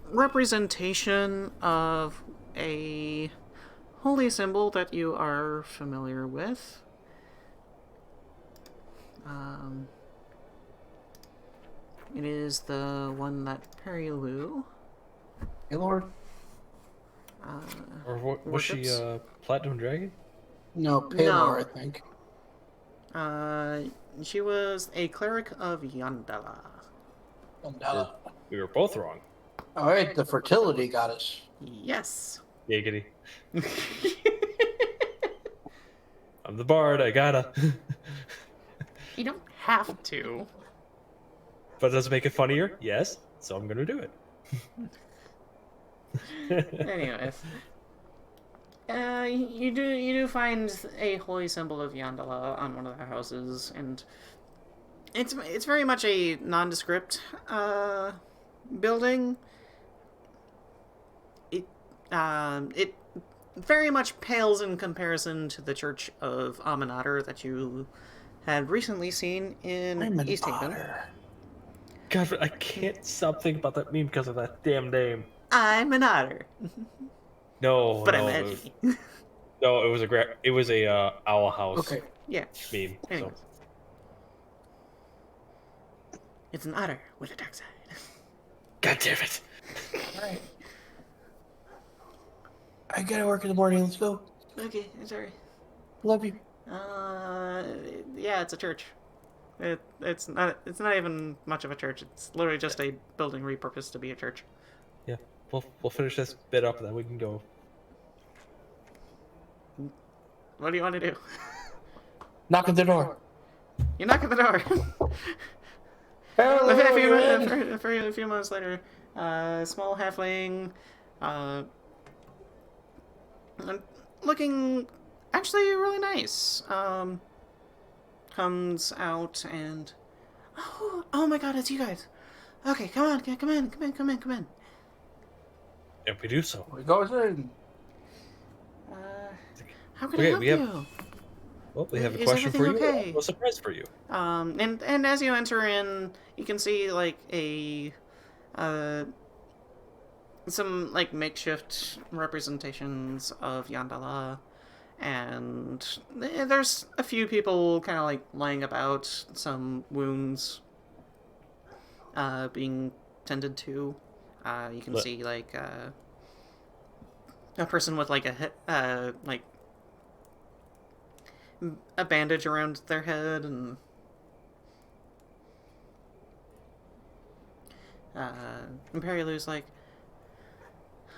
representation of a holy symbol that you are familiar with. It is the one that Perilu. Hey, Lord. Or was she worships? Platinum Dragon? No, Paylor, I think. She was a cleric of Yandala. We were both wrong. All right, the fertility goddess. Yes. Giggity. I'm the bard. I gotta. You don't have to. But does it make it funnier? Yes. So I'm gonna do it. Anyways, you do find a holy symbol of Yandala on one of the houses, and it's very much a nondescript building. It very much pales in comparison to the Church of Omaedascruffy that you had recently seen in East Haven. God, I can't stop thinking about that meme because of that damn name. I'm an otter, No, but no, I'm it was, edgy. no, it was a owl house Okay. Yeah. meme. So. Anyways. It's an otter with a dark side. God damn it! All right. I gotta work in the morning. Let's go. Okay, I'm sorry. Love you. Yeah, it's a church. It's not even much of a church. It's literally just a building repurposed to be a church. Yeah, we'll finish this bit up and then we can go. What do you want to do? Knock at the door. You knock at the door. Hello, a few months later, small halfling, looking actually really nice, comes out and, oh my god, it's you guys. Okay, come in. If we do so. We goes in. How can I help we have- you? Well, we have a Is question for everything you. okay? A surprise for you. And as you enter in, you can see like some like makeshift representations of Yandala, and there's a few people kind of like lying about, some wounds being tended to. You can see like a person with like like a bandage around their head, and Imperialu's like,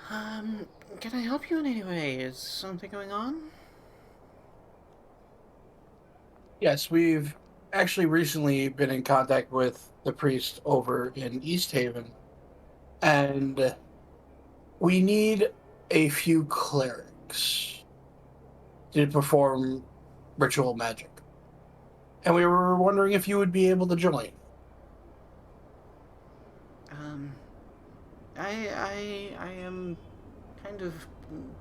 can I help you in any way? Is something going on? Yes, we've actually recently been in contact with the priest over in East Haven, and we need a few clerics to perform ritual magic. And we were wondering if you would be able to join. I am kind of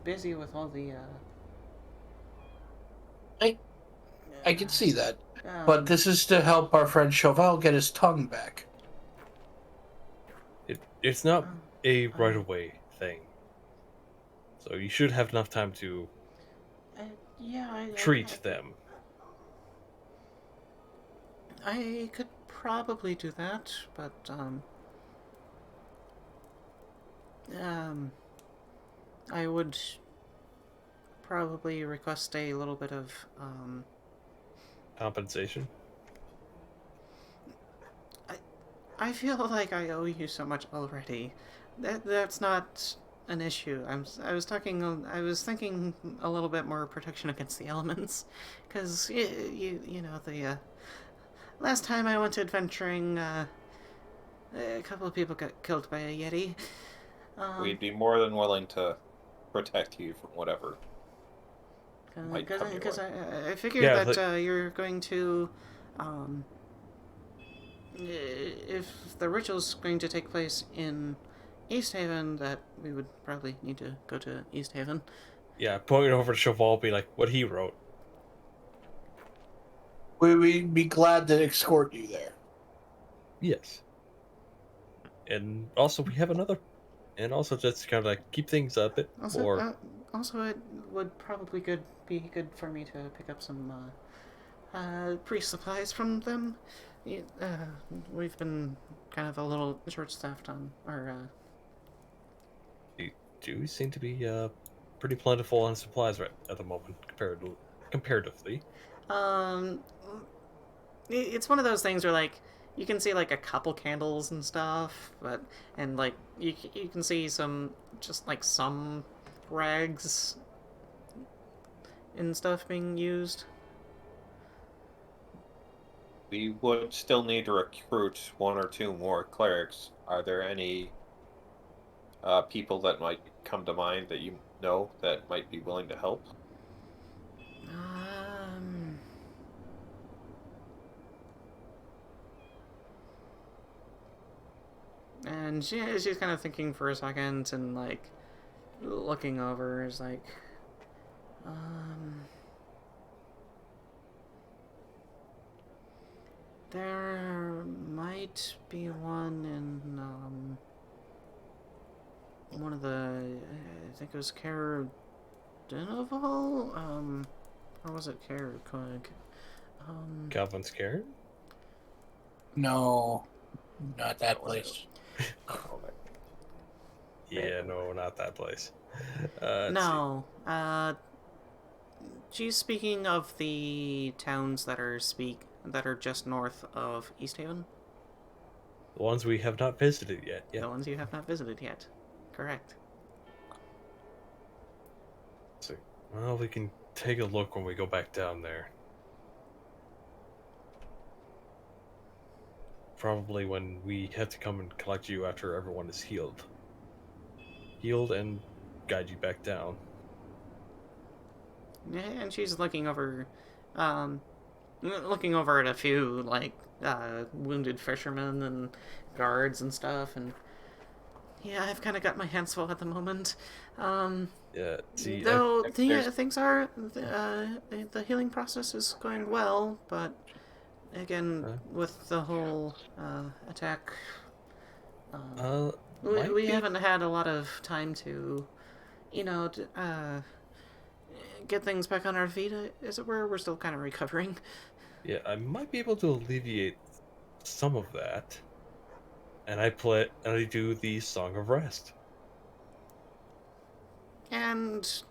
busy with all the I can see that. But this is to help our friend Sho Val get his tongue back. It's not a right away thing. So you should have enough time to treat them. I could probably do that, but I would probably request a little bit of Compensation? I feel like I owe you so much already. That's not an issue. I was thinking a little bit more protection against the elements, because you know the last time I went adventuring, a couple of people got killed by a yeti. We'd be more than willing to protect you from whatever. Because I figured that you're going to, if the ritual's going to take place in East Haven, that we would probably need to go to East Haven. Yeah, pointing over to Sho Val, be like, what he wrote. We'd be glad to escort you there. Yes. And also, we have another... And also, just kind of like, keep things a bit more... Also, it would probably be good for me to pick up some priest supplies from them. We've been kind of a little short-staffed on our... The Jews seem to be pretty plentiful on supplies right at the moment, comparatively. It's one of those things where, like, you can see, like, a couple candles and stuff, and, like, you can see some rags and stuff being used. We would still need to recruit one or two more clerics. Are there any people that might come to mind that you know that might be willing to help? And she's kind of thinking for a second and, like, looking over is like, there might be one in, one of the, I think it was Caer Dineval? Or was it Caer Quig? Calvin's Cairn? No, not that place. Yeah, no, not that place. No. She's speaking of the towns that are just north of East Haven. The ones we have not visited yet. Yeah. The ones you have not visited yet. Correct. So, well, we can take a look when we go back down there. Probably when we have to come and collect you after everyone is healed. Healed and guide you back down. Yeah, and she's looking over at a few, like, wounded fishermen and guards and stuff, and Yeah, I've kind of got my hands full at the moment. Yeah. See, Though there's- things are, the healing process is going well, but again, with the whole attack, might we be- haven't had a lot of time to, get things back on our feet, as it were. We're still kind of recovering. Yeah, I might be able to alleviate some of that. And I do the Song of Rest. And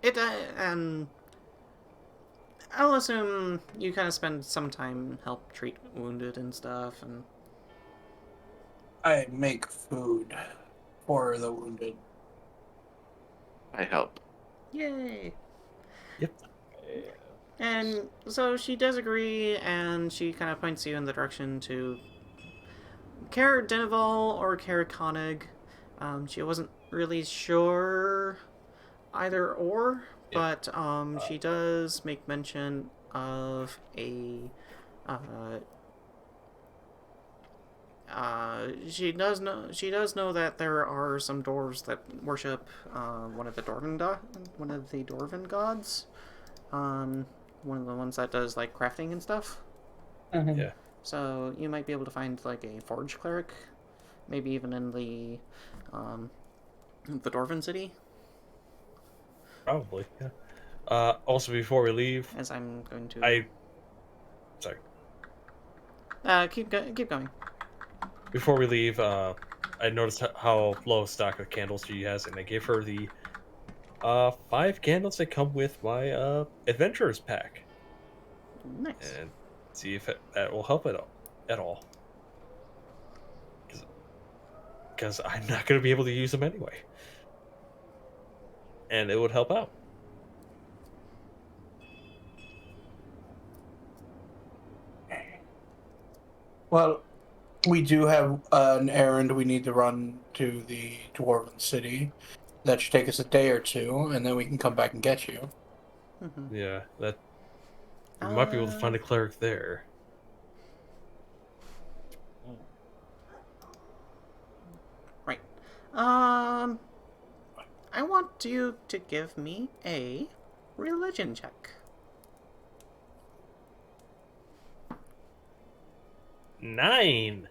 and I'll assume you kind of spend some time help treat wounded and stuff, and I make food for the wounded. I help. yay! Yep. And so she does agree, and she kind of points you in the direction to Caer Dineval or Caer Konig. She wasn't really sure either or, but she does make mention of a she does know that there are some dwarves that worship one of the dwarven gods. One of the ones that does like crafting and stuff. Yeah. So you might be able to find like a forge cleric, maybe even in the dwarven city. Probably, yeah. Also, before we leave, As I'm going to sorry. keep going. Before we leave, I noticed how low stock of candles she has, and I gave her the 5 candles that come with my adventurers pack, Nice. and see if that will help at all. Because I'm not going to be able to use them anyway, and it would help out. Well, we do have an errand we need to run to the Dwarven City. That should take us a day or two, and then we can come back and get you. Mm-hmm. Yeah, that we might be able to find a cleric there. Right. I want you to give me a religion check. 9.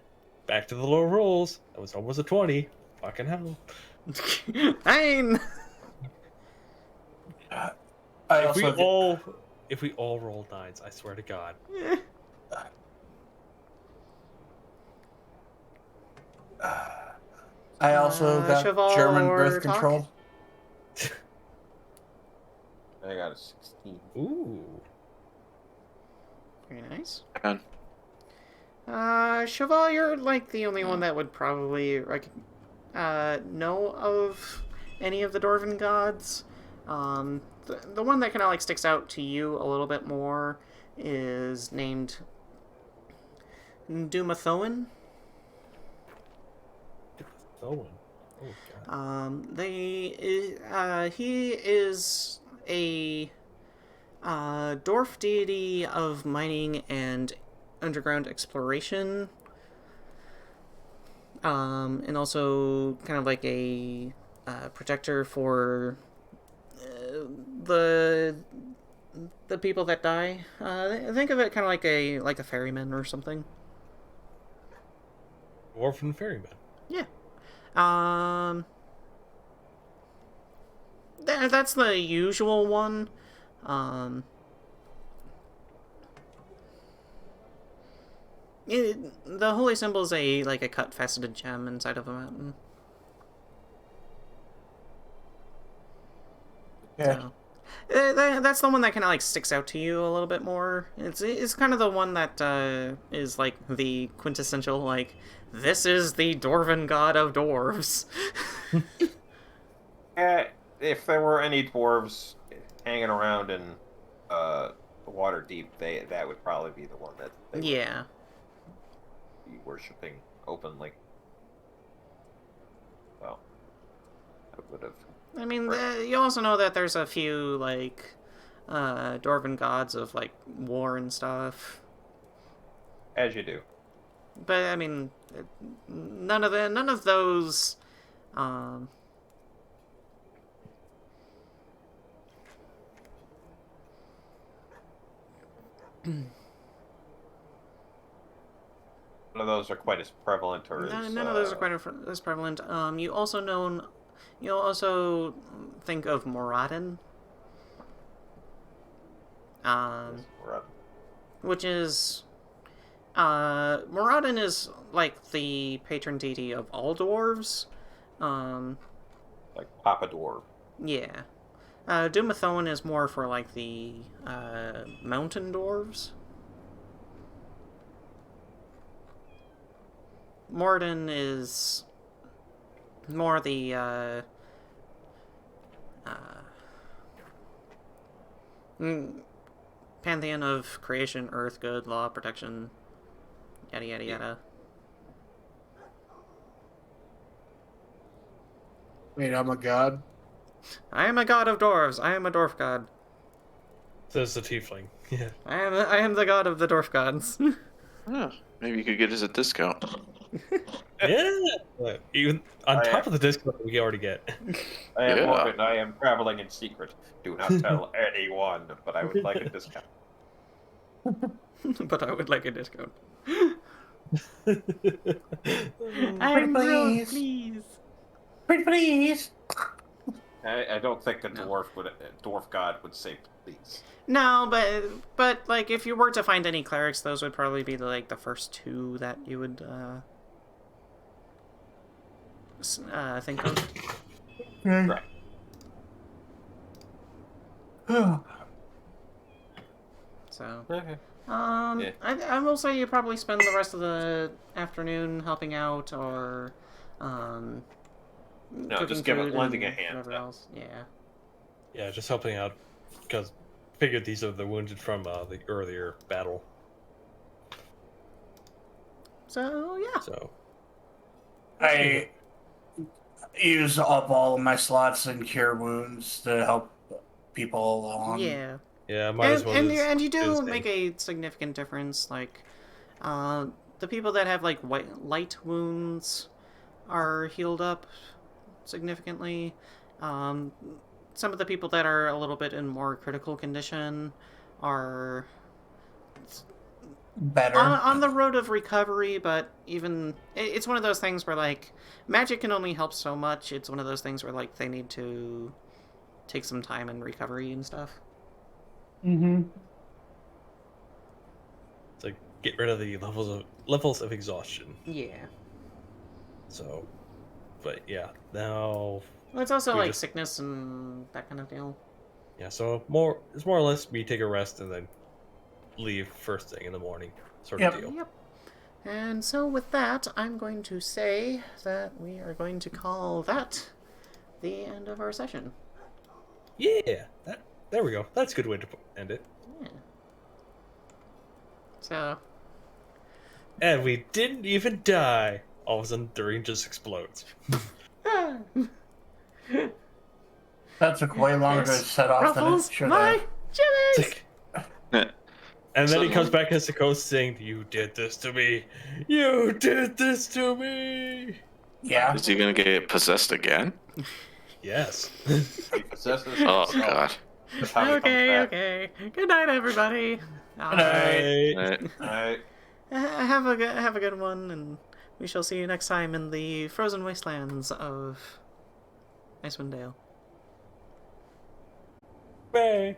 Back to the low rolls. That was almost a 20. Fucking hell. 9. If we all roll 9s, I swear to God. I also got Sho Val German or birth Tok? control. I got a 16. Ooh. Very nice. Done. Sho Val, you're like the only one that would probably know of any of the Dwarven gods. The one that kind of like sticks out to you a little bit more is named Dumathoin. Oh God. He is a dwarf deity of mining and underground exploration, and also kind of like a protector for the people that die. Think of it kind of like a ferryman or something. Orphan ferryman. Yeah. That's the usual one. The holy symbol is a cut faceted gem inside of a mountain. Yeah. So, that's the one that kind of like sticks out to you a little bit more. It's kind of the one that is like the quintessential like, this is the Dwarven god of dwarves. If there were any dwarves hanging around in Waterdeep, that would probably be the one that they Yeah. would be worshipping openly. Well, I would have. I mean, you also know that there's a few like Dwarven gods of like war and stuff. As you do. But I mean, none of those Um, None of those are quite as prevalent or as... none of those are quite as prevalent. You also think of Mordin, which is Mordin is like the patron deity of all dwarves. like Papa Dwarf. Yeah. Dumathoin is more for like the mountain dwarves. Mordin is more the pantheon of creation, earth, good, law, protection, yada yada yada. Wait, I'm a god? I am a god of dwarves. I am a dwarf god. Says the tiefling. Yeah. I am the god of the dwarf gods. Oh, maybe you could get us a discount. Yeah. Even on top of the discount we already get. I am Yeah. Morgan. I am traveling in secret. Do not tell anyone, but I would like a discount. But I would like a discount. I'm please. Pretty please. I don't think a dwarf god would say please. No, but like if you were to find any clerics, those would probably be the first two that you would think of. Right. So, Okay. I will say you probably spend the rest of the afternoon helping out or No, cooking just food lending a and hand. whatever else. Yeah. Yeah, just helping out because figured these are the wounded from the earlier battle. So yeah. So I use up all of my slots in cure wounds to help people along. Yeah. yeah, might as well. And you do just make a significant difference. Like, the people that have like light wounds are healed up significantly. Some of the people that are a little bit in more critical condition are Better. on the road of recovery, but even it's one of those things where like magic can only help so much. It's one of those things where like they need to take some time in recovery and stuff. Mm-hmm. It's like get rid of the levels of exhaustion. Yeah. So, but yeah, now Well, it's also We like just- sickness and that kind of deal. yeah, so it's more or less we take a rest and then leave first thing in the morning, sort of Yep. deal. Yep. And so with that, I'm going to say that we are going to call that the end of our session. Yeah, there we go. That's a good way to end it. Yeah. So, And we didn't even die. All of a sudden, Dearaen just explodes. That took way longer to set off than it ruffles should my have. jimmies! And then he So- comes back as the ghost saying, "You did this to me. You did this to me." Yeah. Is he gonna get possessed again? Yes. He possesses Oh himself. god. That's how he comes back. Okay. Good night, everybody. Good night. Right. Alright. Have a good one, and we shall see you next time in the frozen wastelands of Icewind Dale. Bye.